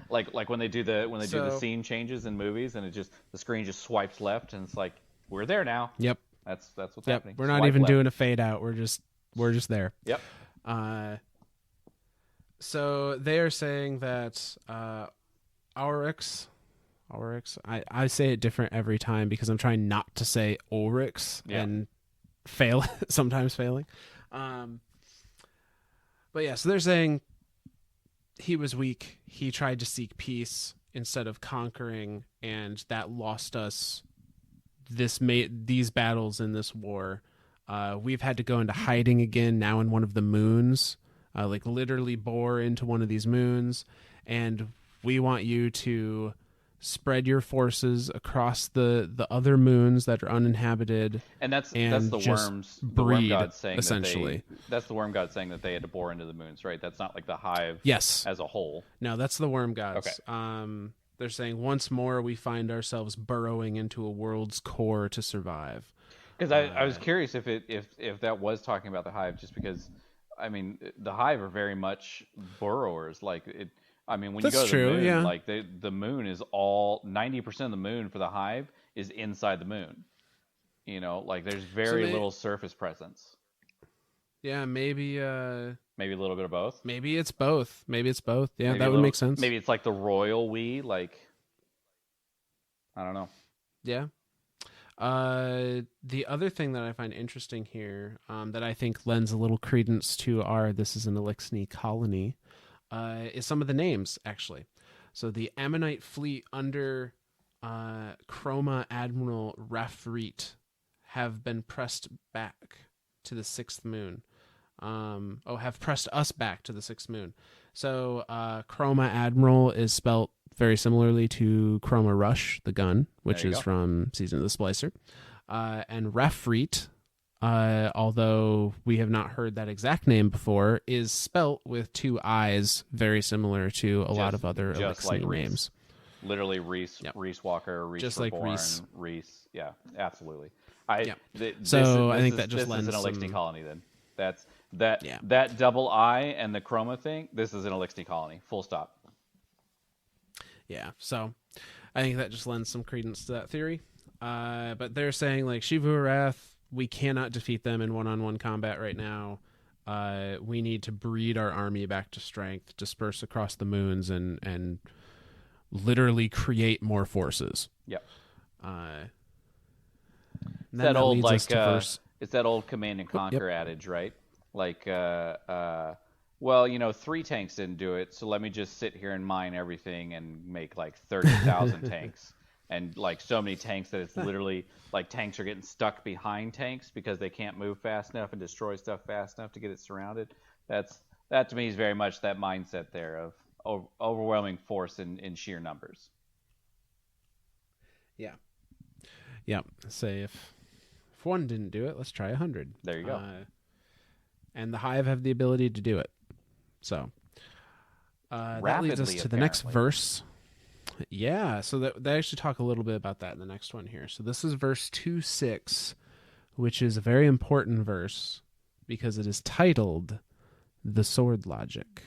Like when they do the scene changes in movies, and the screen just swipes left, and it's like we're there now. Yep. That's what's happening. We're not even doing a fade out. We're just there. Yep. So they are saying that Oryx. I say it different every time because I'm trying not to say Oryx and sometimes failing. But yeah, so they're saying he was weak. He tried to seek peace instead of conquering, and that lost us these battles in this war. We've had to go into hiding again now in one of the moons. Like literally bore into one of these moons, and we want you to spread your forces across the other moons that are uninhabited. And that's the worms. The worm god saying essentially. That's the worm god saying that they had to bore into the moons, right? That's not like the hive. Yes. As a whole. No, that's the worm gods. Okay. They're saying once more we find ourselves burrowing into a world's core to survive. Because I was curious if that was talking about the hive, just because. I mean, the hive are very much burrowers. Like it. I mean, when you go to the moon, like the moon is all 90% of the moon for the hive is inside the moon. You know, like there's very little surface presence. Yeah, maybe a little bit of both. Maybe it's both. Yeah, that would make sense. Maybe it's like the royal we. Like, I don't know. Yeah. The other thing that I find interesting here, that I think lends a little credence to this is an Elixni colony, is some of the names, actually. So the Ammonite fleet under Chroma Admiral Rafrit have been pressed back to the sixth moon. Have pressed us back to the sixth moon. So Chroma Admiral is spelt very similarly to Chroma Rush, the gun, which is from Season of the Splicer. And Rafrit, although we have not heard that exact name before, is spelt with two I's, very similar to a lot of other Elixni names. Literally Reese, Reese Walker, Reese just Reborn, like Reese. Yeah, absolutely. I think that just lends this is an Elixni colony then. That double I and the Chroma thing, this is an Elixni colony. Full stop. Yeah, so I think that just lends some credence to that theory. But they're saying, like, Xivu Arath, we cannot defeat them in one-on-one combat right now. We need to breed our army back to strength, disperse across the moons, and literally create more forces. Yep. It's that old, like, it's that old command and conquer adage, right? Like, well, 3 tanks didn't do it, so let me just sit here and mine everything and make like 30,000 tanks. And like so many tanks that it's literally like tanks are getting stuck behind tanks because they can't move fast enough and destroy stuff fast enough to get it surrounded. That to me is very much that mindset there of overwhelming force in sheer numbers. Yeah. Yeah. Say if one didn't do it, let's try 100. There you go. And the Hive have the ability to do it. So that Rapidly, leads us to the next verse. Yeah, so they actually talk a little bit about that in the next one here. So this is verse 2:6, which is a very important verse because it is titled The Sword Logic.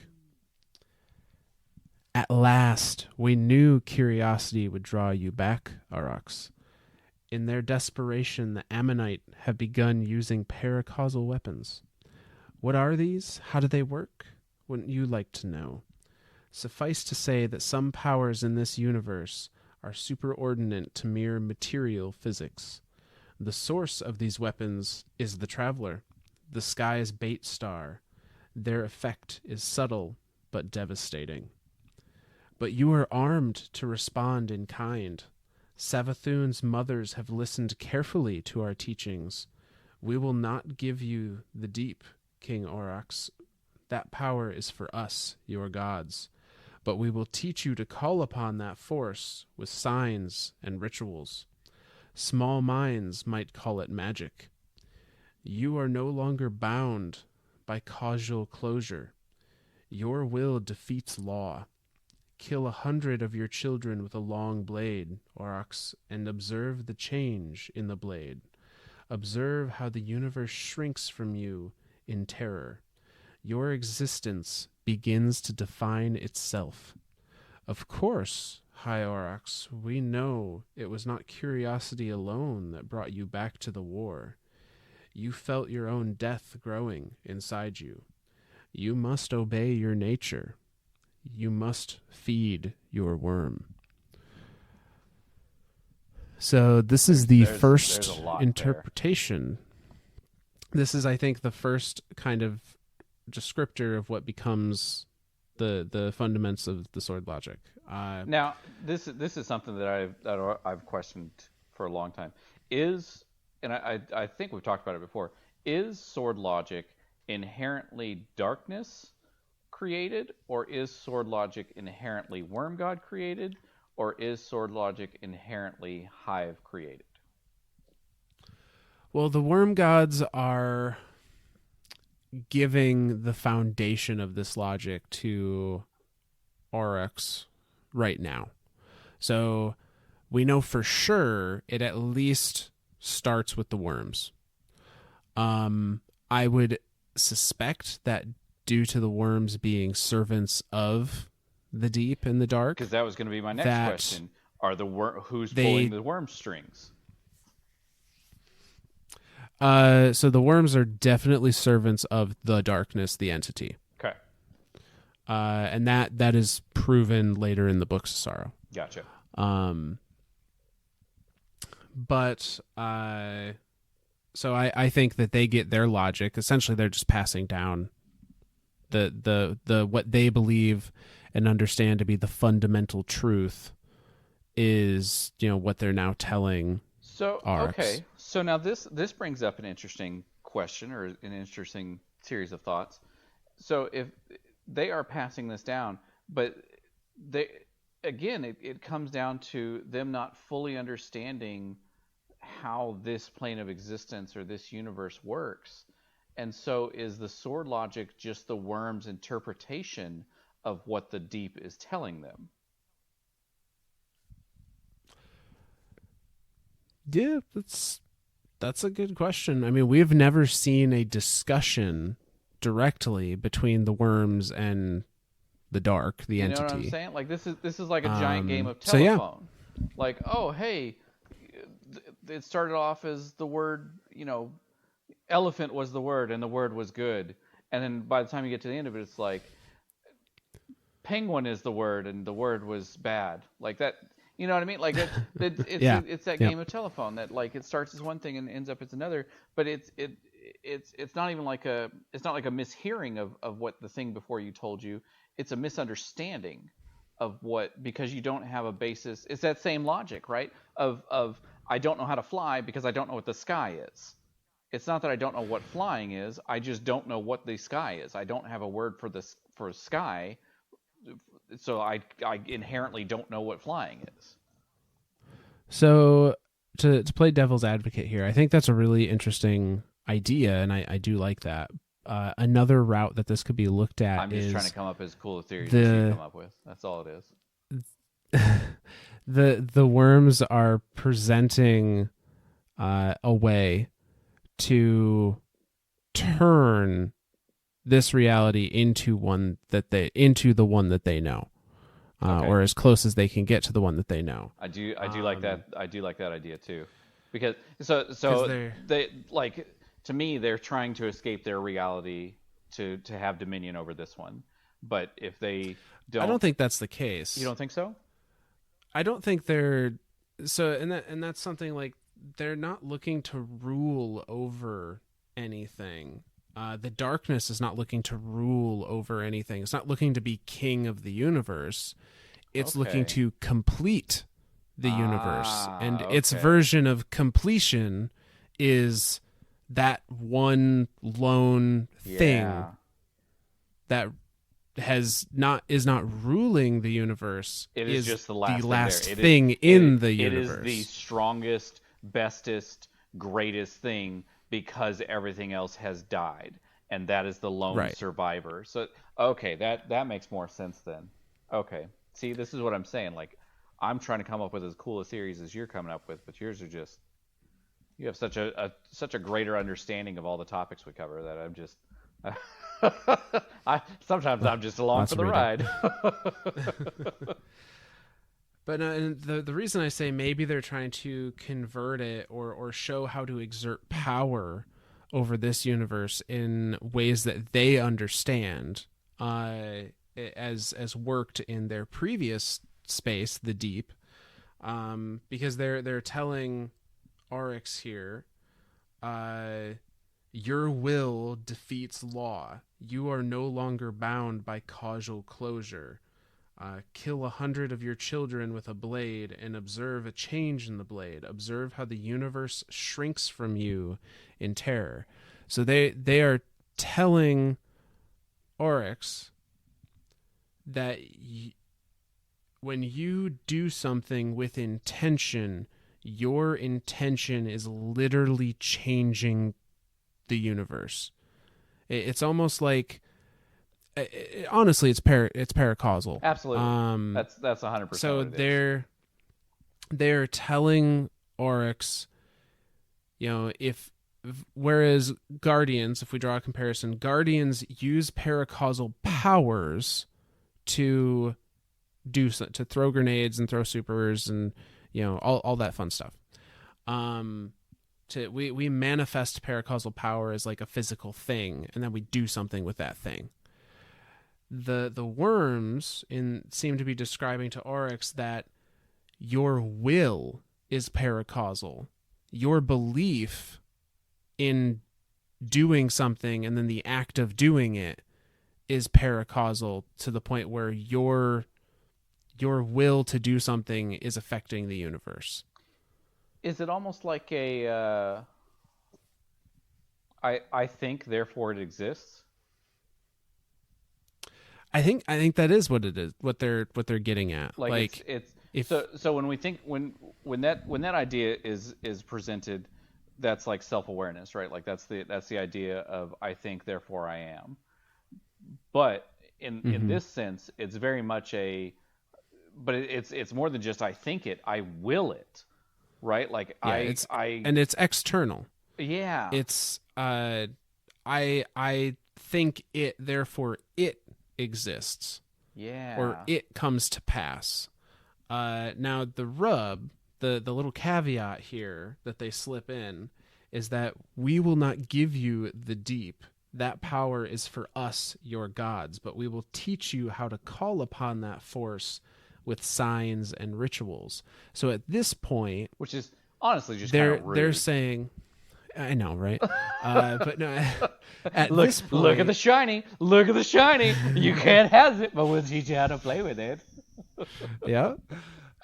At last, we knew curiosity would draw you back, Oryx. In their desperation, the Ammonite have begun using paracausal weapons. What are these? How do they work? Wouldn't you like to know? Suffice to say that some powers in this universe are superordinate to mere material physics. The source of these weapons is the Traveler, the sky's bait star. Their effect is subtle but devastating. But you are armed to respond in kind. Savathun's mothers have listened carefully to our teachings. We will not give you the deep, King Oryx. That power is for us, your gods. But we will teach you to call upon that force with signs and rituals. Small minds might call it magic. You are no longer bound by causal closure. Your will defeats law. Kill 100 of your children with a long blade, Oryx, and observe the change in the blade. Observe how the universe shrinks from you in terror. Your existence begins to define itself. Of course, High Oryx, we know it was not curiosity alone that brought you back to the war. You felt your own death growing inside you. You must obey your nature. You must feed your worm. So this is the first interpretation. This is, I think, the first kind of descriptor of what becomes the fundamentals of the sword logic. Now, this is something that I've questioned for a long time. And I think we've talked about it before. Is sword logic inherently darkness created, or is sword logic inherently worm god created, or is sword logic inherently hive created? Well, the worm gods are giving the foundation of this logic to Oryx right now. So we know for sure it at least starts with the worms. I would suspect that due to the worms being servants of the deep and the dark. Because that was going to be my next question. Are who's pulling the worm strings? So the worms are definitely servants of the darkness, the entity. Okay. And that is proven later in the Books of Sorrow. Gotcha. So I think that they get their logic. Essentially, they're just passing down the what they believe and understand to be the fundamental truth is, what they're now telling. So Oryx. Okay, so now this brings up an interesting question, or an interesting series of thoughts. So if they are passing this down, but it comes down to them not fully understanding how this plane of existence or this universe works. And so is the sword logic just the worm's interpretation of what the deep is telling them? Yeah, that's a good question. I mean, we've never seen a discussion directly between the worms and the dark, the entity. You know what I'm saying? Like this is like a giant game of telephone. So yeah. Like, oh hey, it started off as the word, elephant was the word, and the word was good. And then by the time you get to the end of it, it's like penguin is the word, and the word was bad. Like that, you know what I mean? Like it's that game of telephone that like it starts as one thing and ends up as another. But it's not even like a mishearing of what the thing before you told you. It's a misunderstanding of what, because you don't have a basis. It's that same logic, right? Of I don't know how to fly because I don't know what the sky is. It's not that I don't know what flying is. I just don't know what the sky is. I don't have a word for sky, so I inherently don't know what flying is. So to play devil's advocate here, I think that's a really interesting idea, and I do like that. another route that this could be looked at. I'm just is trying to come up as cool a theory as you come up with. That's all it is. the worms are presenting a way to turn this reality into the one that they know, Okay. or as close as they can get to the one that they know. I do like that. I do like that idea too, because so they like, to me, they're trying to escape their reality to have dominion over this one. But if they don't, I don't think that's the case. You don't think so? I don't think they're so, and that's something like they're not looking to rule over anything. The darkness is not looking to rule over anything. It's not looking to be king of the universe. It's looking to complete the universe. And its version of completion is that one lone thing that is not ruling the universe. It is just the last thing in the universe. It is the strongest, bestest, greatest thing, because everything else has died, and that is the lone survivor. So that makes more sense then. Okay, see, this is what I'm saying. Like, I'm trying to come up with as cool a series as you're coming up with, but yours are just, you have such a greater understanding of all the topics we cover that I'm just sometimes I'm just along for the ride. But and the reason I say maybe they're trying to convert it or show how to exert power over this universe in ways that they understand, as worked in their previous space, the deep, because they're telling Oryx here, your will defeats law. You are no longer bound by causal closure. Kill 100 of your children with a blade and observe a change in the blade. Observe how the universe shrinks from you in terror. So they are telling Oryx that when you do something with intention, your intention is literally changing the universe. It's almost like, honestly, it's paracausal. Absolutely. That's 100%. So they're telling Oryx, whereas Guardians, if we draw a comparison, Guardians use paracausal powers to throw grenades and throw supers and all that fun stuff. We manifest paracausal power as like a physical thing, and then we do something with that thing. The worms seem to be describing to Oryx that your will is paracausal. Your belief in doing something and then the act of doing it is paracausal, to the point where your will to do something is affecting the universe. Is it almost like a I think therefore it exists? I think that is what it is. What they're getting at. Like it's so when we think when that idea is presented, that's like self-awareness, right? Like that's the idea of I think therefore I am. But in this sense, it's very much it's more than just I think it, I will it. Right? Like and it's external. Yeah. It's I think it, therefore it exists. Yeah. Or it comes to pass. Now the rub, the little caveat here that they slip in, is that we will not give you the deep. That power is for us, your gods, but we will teach you how to call upon that force with signs and rituals. So at this point, which is honestly just kind of rude. They're saying, I know, right? But no, this point, look at the shiny. Look at the shiny. You can't have it, but we'll teach you how to play with it. Yeah.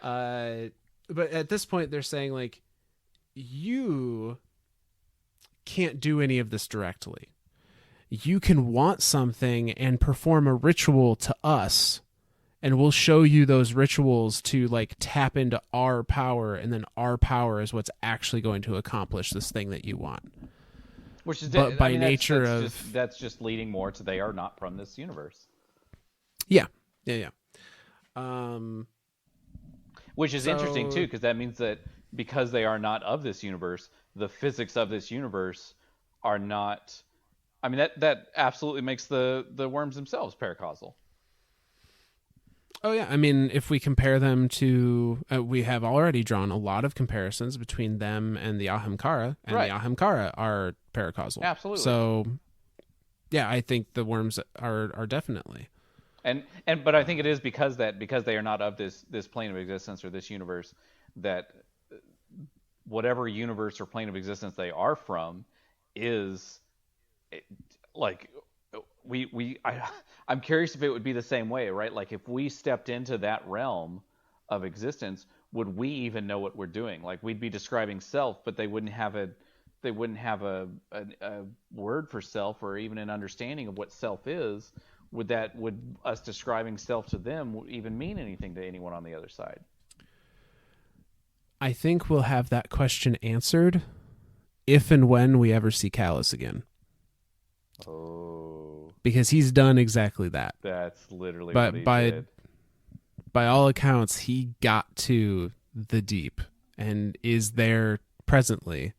But at this point, they're saying, like, you can't do any of this directly. You can want something and perform a ritual to us, and we'll show you those rituals to like tap into our power, and then our power is what's actually going to accomplish this thing that you want. Which is but by nature that's just leading more to they are not from this universe. Yeah. Which is interesting too, because that means that because they are not of this universe, the physics of this universe are not. I mean, that absolutely makes the worms themselves paracausal. Oh yeah, I mean, if we compare them to, we have already drawn a lot of comparisons between them and the Ahamkara, and the Ahamkara are paracausal. Absolutely. So, yeah, I think the worms are definitely. But I think it is because they are not of this plane of existence or this universe, that whatever universe or plane of existence they are from is like I'm curious if it would be the same way, right? Like if we stepped into that realm of existence, would we even know what we're doing? Like we'd be describing self, but they wouldn't have a word for self or even an understanding of what self is. Would us describing self to them even mean anything to anyone on the other side? I think we'll have that question answered if and when we ever see Callus again. Oh. Because he's done exactly that. That's literally what he did. By all accounts, he got to the deep and is there presently.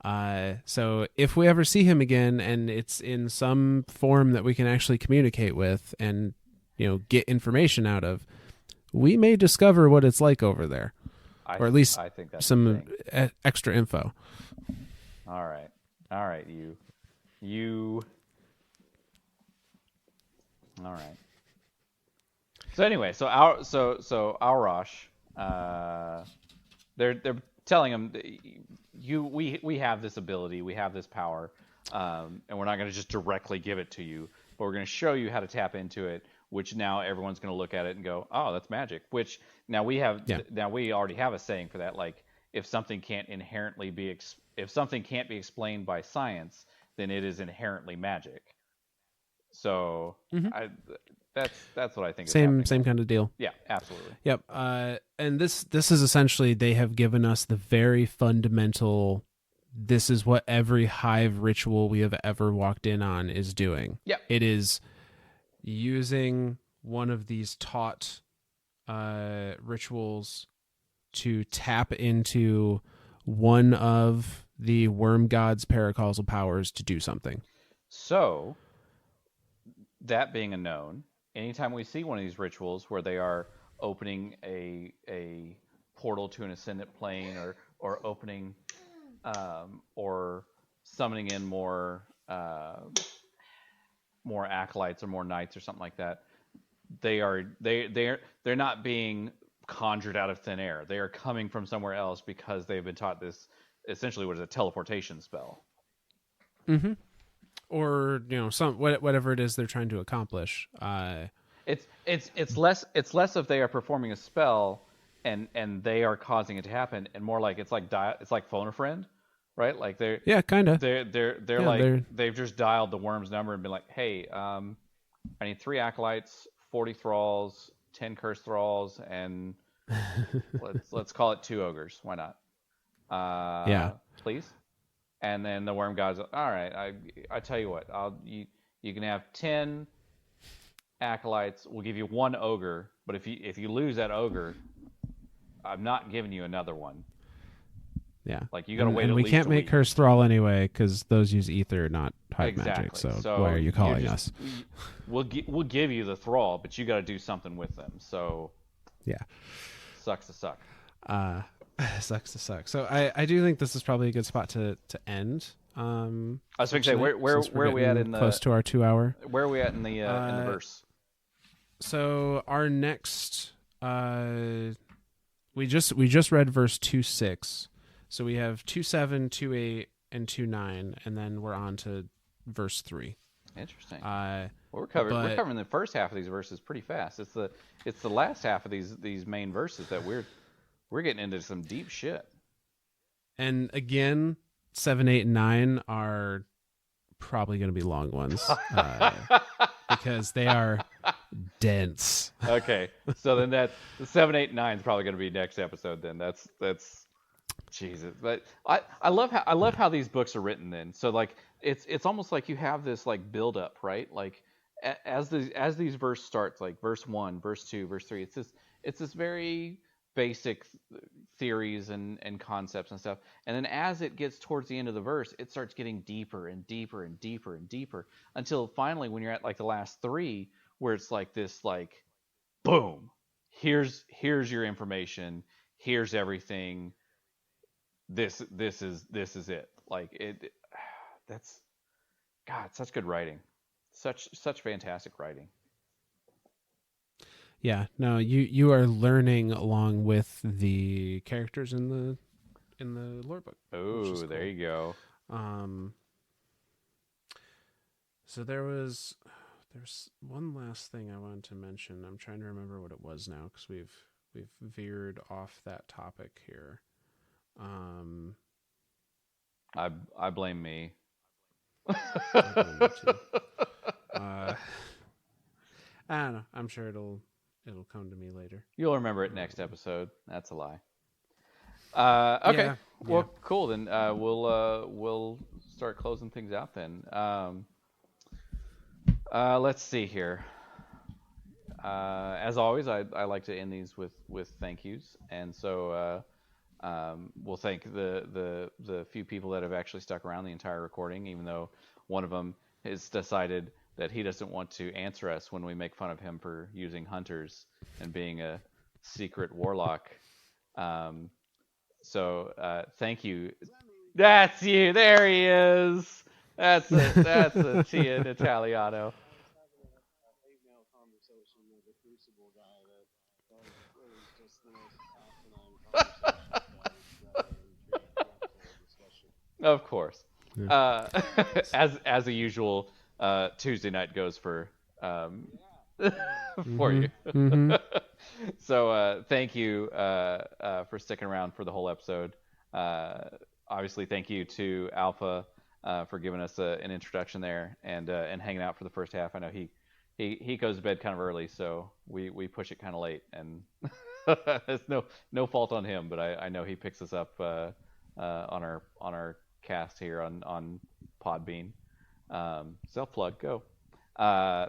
So if we ever see him again and it's in some form that we can actually communicate with and, get information out of, we may discover what it's like over there. Or at least I think that's some extra info. All right, you. All right. So anyway, so Aurash, they're telling him, we have this ability, we have this power, and we're not going to just directly give it to you, but we're going to show you how to tap into it. Which now everyone's going to look at it and go, oh, that's magic. Which now we already have a saying for that. Like if something can't be explained by science, then it is inherently magic. So that's what I think. Same kind of deal. Yeah, absolutely. Yep. And this is essentially, they have given us the very fundamental. This is what every Hive ritual we have ever walked in on is doing. Yeah. It is using one of these taught rituals to tap into one of the worm god's paracausal powers to do something. So, that being a known, anytime we see one of these rituals where they are opening a portal to an ascendant plane or opening or summoning in more acolytes or more knights or something like that, they're not being conjured out of thin air. They are coming from somewhere else because they've been taught this, essentially what is a teleportation spell. Mm-hmm. Or whatever it is they're trying to accomplish. It's less if they are performing a spell and they are causing it to happen, and more like it's like phone a friend. Right, like they're they've just dialed the worm's number and been like, hey, I need 3 acolytes, 40 thralls, 10 cursed thralls, and let's call it 2 ogres. Why not? Please. And then the worm god's like, all right, I tell you what, you can have 10 acolytes. We'll give you 1 ogre, but if you lose that ogre, I'm not giving you another one. Yeah, like you gotta wait. And we can't make cursed thrall anyway because those use ether, not Hive magic. So why are you calling us? We'll give you the thrall, but you got to do something with them. So yeah, sucks to suck. Sucks to suck. So I do think this is probably a good spot to end. I was going to say where are we at in the close to our 2 hour? Where are we at in the verse? So our next we just read verse 2:6. So we have 2:7, 2:8, and 2:9, and then we're on to verse 3. Interesting. We're covering the first half of these verses pretty fast. It's the last half of these main verses that we're getting into some deep shit. And again, 7, 8, and 9 are probably going to be long ones because they are dense. Okay, so then that the 7, 8, and 9 is probably going to be next episode. Then that's Jesus. But I love how these books are written. Then so like it's almost like you have this like build up, right? Like as these verse starts, like verse 1, verse 2, verse 3, it's this very basic theories and concepts and stuff. And then as it gets towards the end of the verse, it starts getting deeper and deeper and deeper and deeper until finally when you're at like the last 3 where it's like this like boom, here's your information, here's everything. This is it. Like it that's God, such good writing. Such fantastic writing. Yeah, no, you are learning along with the characters in the lore book. Oh, there cool. you go. So there's one last thing I wanted to mention. I'm trying to remember what it was now because we've veered off that topic here. I blame me. I blame me too. I don't know. I'm sure it'll come to me later. You'll remember it next episode. That's a lie. Okay. Yeah, well, cool. Then we'll start closing things out then. Let's see here. As always, I like to end these with thank yous, and so we'll thank the few people that have actually stuck around the entire recording, even though one of them has decided that he doesn't want to answer us when we make fun of him for using hunters and being a secret warlock. So thank you. That's you. There he is. That's a Tia Italiano. Of course. Yeah. As the usual, Tuesday night goes for for you. Mm-hmm. So thank you for sticking around for the whole episode. Obviously, thank you to Alpha for giving us an introduction there and hanging out for the first half. I know he goes to bed kind of early, so we push it kind of late, and it's no fault on him, but I know he picks us up on our cast here on Podbean. Self plug, go.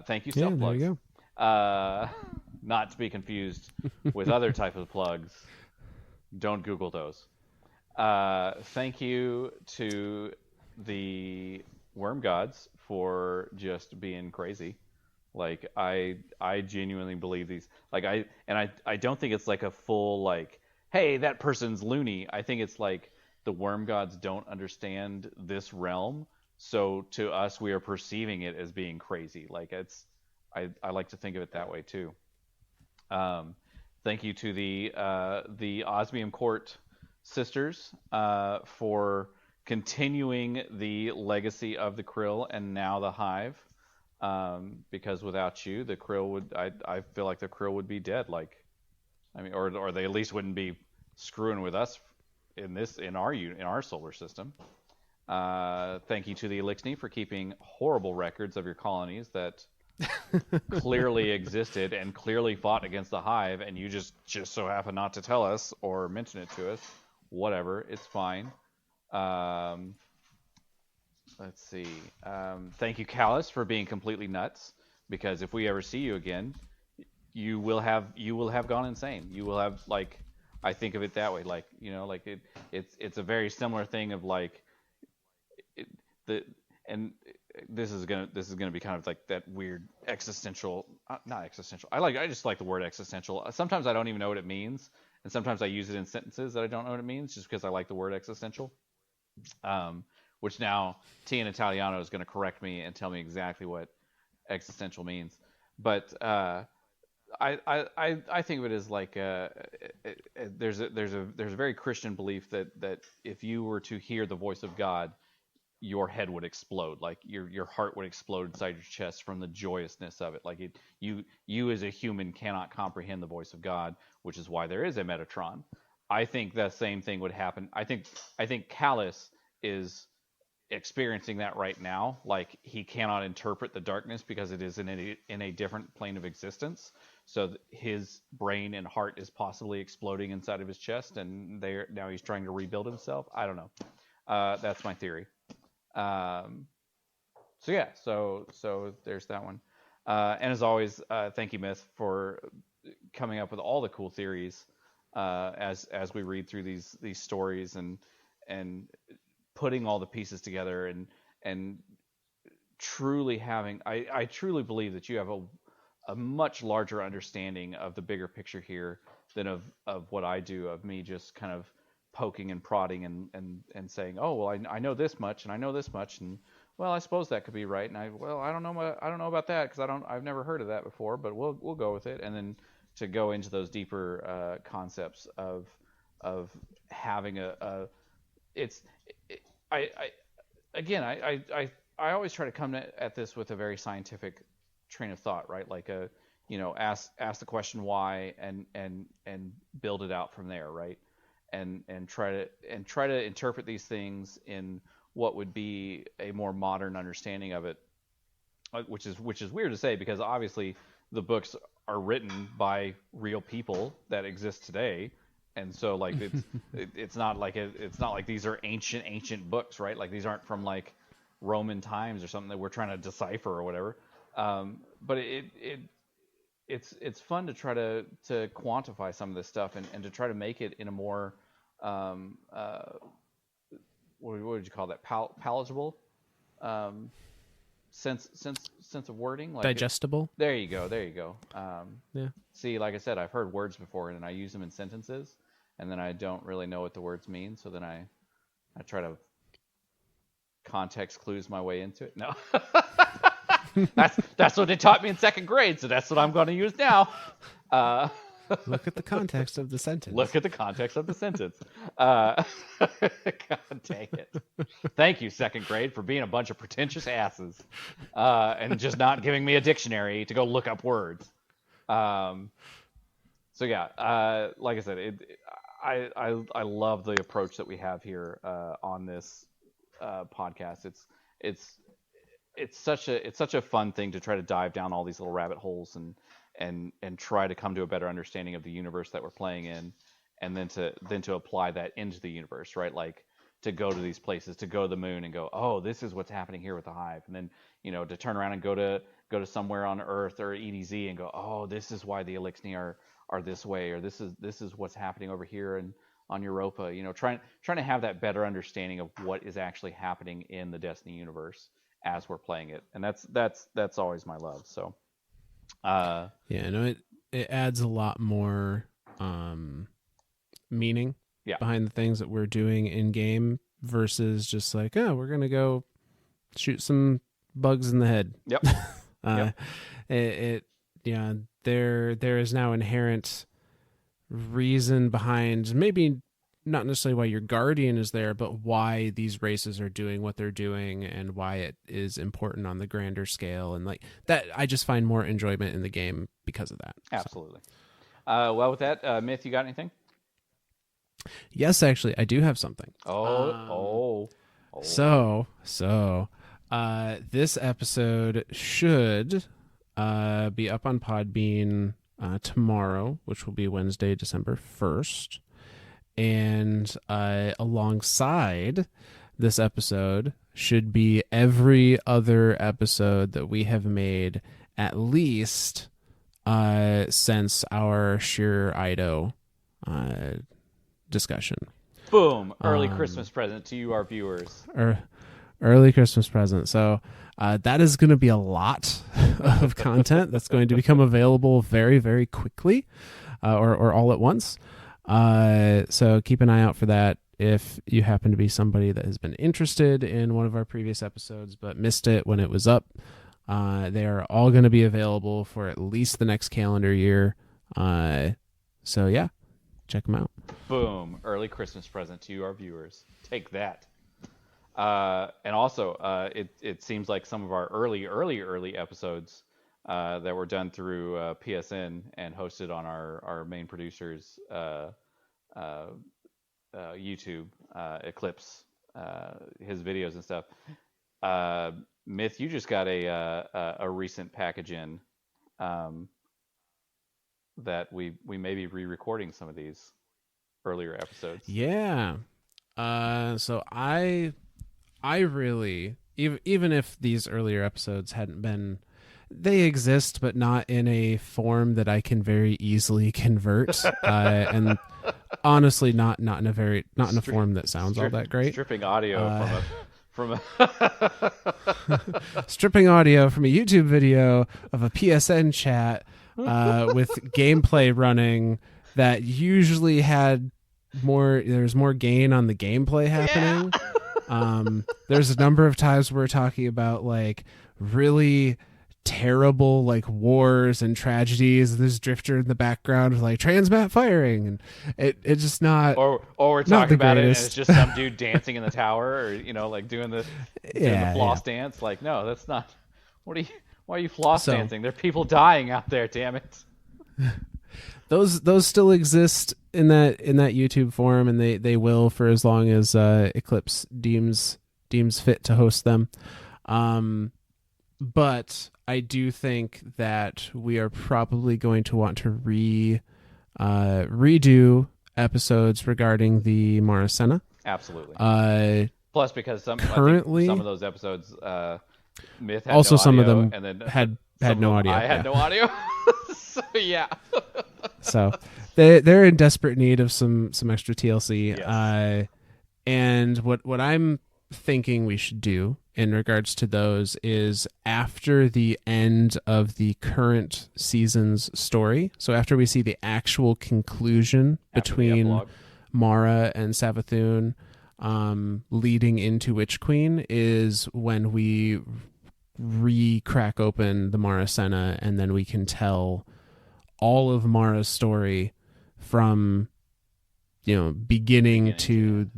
Thank you, self plugs. There you go. Not to be confused with other type of plugs. Don't Google those. Thank you to the Worm Gods for just being crazy. Like I genuinely believe these. Like I don't think it's like a full like, hey, that person's loony. I think it's like the Worm Gods don't understand this realm, so to us we are perceiving it as being crazy. Like I like to think of it that way too. Thank you to the Osmium Court sisters for continuing the legacy of the Krill and now the Hive. Because without you, the Krill would I feel like the Krill would be dead. Like, I mean, or they at least wouldn't be screwing with us in our solar system. Thank you to the Elixni for keeping horrible records of your colonies that clearly existed and clearly fought against the Hive, and you just so happen not to tell us or mention it to us. Whatever, it's fine. Let's see. Thank you, Callus, for being completely nuts. Because if we ever see you again, you will have gone insane. You will have, like, I think of it that way. Like, you know, like it's a very similar thing of like this is gonna be kind of like that weird existential, not existential. I just like the word existential. Sometimes I don't even know what it means, and sometimes I use it in sentences that I don't know what it means, just because I like the word existential. Which now Tia Italiano is going to correct me and tell me exactly what existential means. But I think of it as like there's a very Christian belief that if you were to hear the voice of God, your head would explode, like your heart would explode inside your chest from the joyousness of it. Like you as a human cannot comprehend the voice of God, which is why there is a Metatron. I think the same thing would happen. I think Callus is experiencing that right now. Like, he cannot interpret the darkness because it is in a different plane of existence. So his brain and heart is possibly exploding inside of his chest, and now he's trying to rebuild himself. I don't know. That's my theory. so there's that one. And as always, thank you, Myth, for coming up with all the cool theories as we read through these stories and putting all the pieces together and truly having. I truly believe that you have a much larger understanding of the bigger picture here than of what I do, of me just kind of poking and prodding and saying, oh well, I know this much and I know this much, and well, I suppose that could be right, and I don't know about that because I've never heard of that before, but we'll go with it, and then to go into those deeper concepts of having I again I always try to come at this with a very scientific train of thought, right? Like ask the question why and build it out from there, right? And try to interpret these things in what would be a more modern understanding of it, which is weird to say because obviously the books are written by real people that exist today, and so like it's not like these are ancient books, right? Like these aren't from like Roman times or something that we're trying to decipher or whatever. But it's fun to try to quantify some of this stuff and to try to make it in a more what would you call that, palatable sense of wording, like digestible. There you go. Yeah. See, like I said, I've heard words before and I use them in sentences, and then I don't really know what the words mean, so then I try to context clues my way into it. No. That's what they taught me in second grade, so that's what I'm going to use now. Look at the context of the sentence. Look at the context of the sentence. God dang it. Thank you, second grade, for being a bunch of pretentious asses and just not giving me a dictionary to go look up words. So yeah, like I said, I love the approach that we have here on this podcast. It's such a fun thing to try to dive down all these little rabbit holes and try to come to a better understanding of the universe that we're playing in, and then to apply that into the universe, right? Like to go to these places, to go to the moon and go, oh, this is what's happening here with the Hive, and then to turn around and go to somewhere on Earth or EDZ and go, oh, this is why the Elixni are this way, or this is what's happening over here and on Europa. Trying to have that better understanding of what is actually happening in the Destiny universe as we're playing it, and that's always my love. So it adds a lot more meaning behind the things that we're doing in game versus just like, oh, we're gonna go shoot some bugs in the head. Yep. There is now inherent reason behind, maybe not necessarily why your guardian is there, but why these races are doing what they're doing and why it is important on the grander scale. And like that, I just find more enjoyment in the game because of that. Absolutely. So. Well, with that, Myth, you got anything? Yes, actually, I do have something. So this episode should be up on Podbean tomorrow, which will be Wednesday, December 1st. And alongside this episode should be every other episode that we have made, at least since our Sheer Ido discussion. Boom! Early Christmas present to you, our viewers. Early Christmas present. So that is going to be a lot of content that's going to become available very, very quickly, or all at once. So keep an eye out for that. If you happen to be somebody that has been interested in one of our previous episodes but missed it when it was up, they are all going to be available for at least the next calendar year. So yeah, check them out. Boom! Early Christmas present to you, our viewers. Take that. And also, it seems like some of our early episodes that were done through PSN and hosted on our main producer's YouTube, Eclipse, his videos and stuff. Myth, you just got a recent package in that we may be re-recording some of these earlier episodes. Yeah. So I really even if these earlier episodes hadn't been, they exist, but not in a form that I can very easily convert. And honestly, not in a form that sounds all that great. Stripping audio from stripping audio from a YouTube video of a PSN chat with gameplay running that usually had there's more gain on the gameplay happening. There's a number of times we're talking about like really terrible like wars and tragedies. There's Drifter in the background with like transmat firing, and it just not. Or we're talking about it and it's just some dude dancing in the tower, or like doing the floss dance. Like, no, that's not. Why are you floss dancing? There are people dying out there. Damn it. Those still exist in that YouTube forum, and they will for as long as Eclipse deems fit to host them. But I do think that we are probably going to want to redo episodes regarding the Mara Senna. Absolutely. Plus, because some of those episodes, Myth had also no some audio, of them and then had no audio. I had no audio. So yeah. So they're in desperate need of some extra TLC. Yes. And what I'm thinking we should do in regards to those is after the end of the current season's story, so after we see the actual conclusion between Mara and Savathun, leading into Witch Queen, is when we crack open the Mara Senna, and then we can tell all of Mara's story from beginning to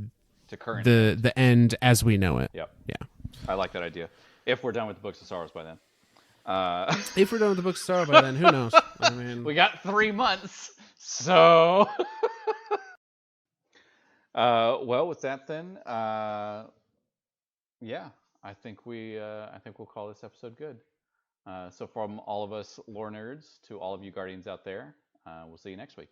current the end as we know it. Yep. Yeah. I like that idea. If we're done with the Books of Sorrows by then. If we're done with the Books of Sorrow by then, who knows? I mean, we got 3 months, so. Well, with that then, yeah, I think we'll call this episode good. So from all of us lore nerds to all of you Guardians out there, we'll see you next week.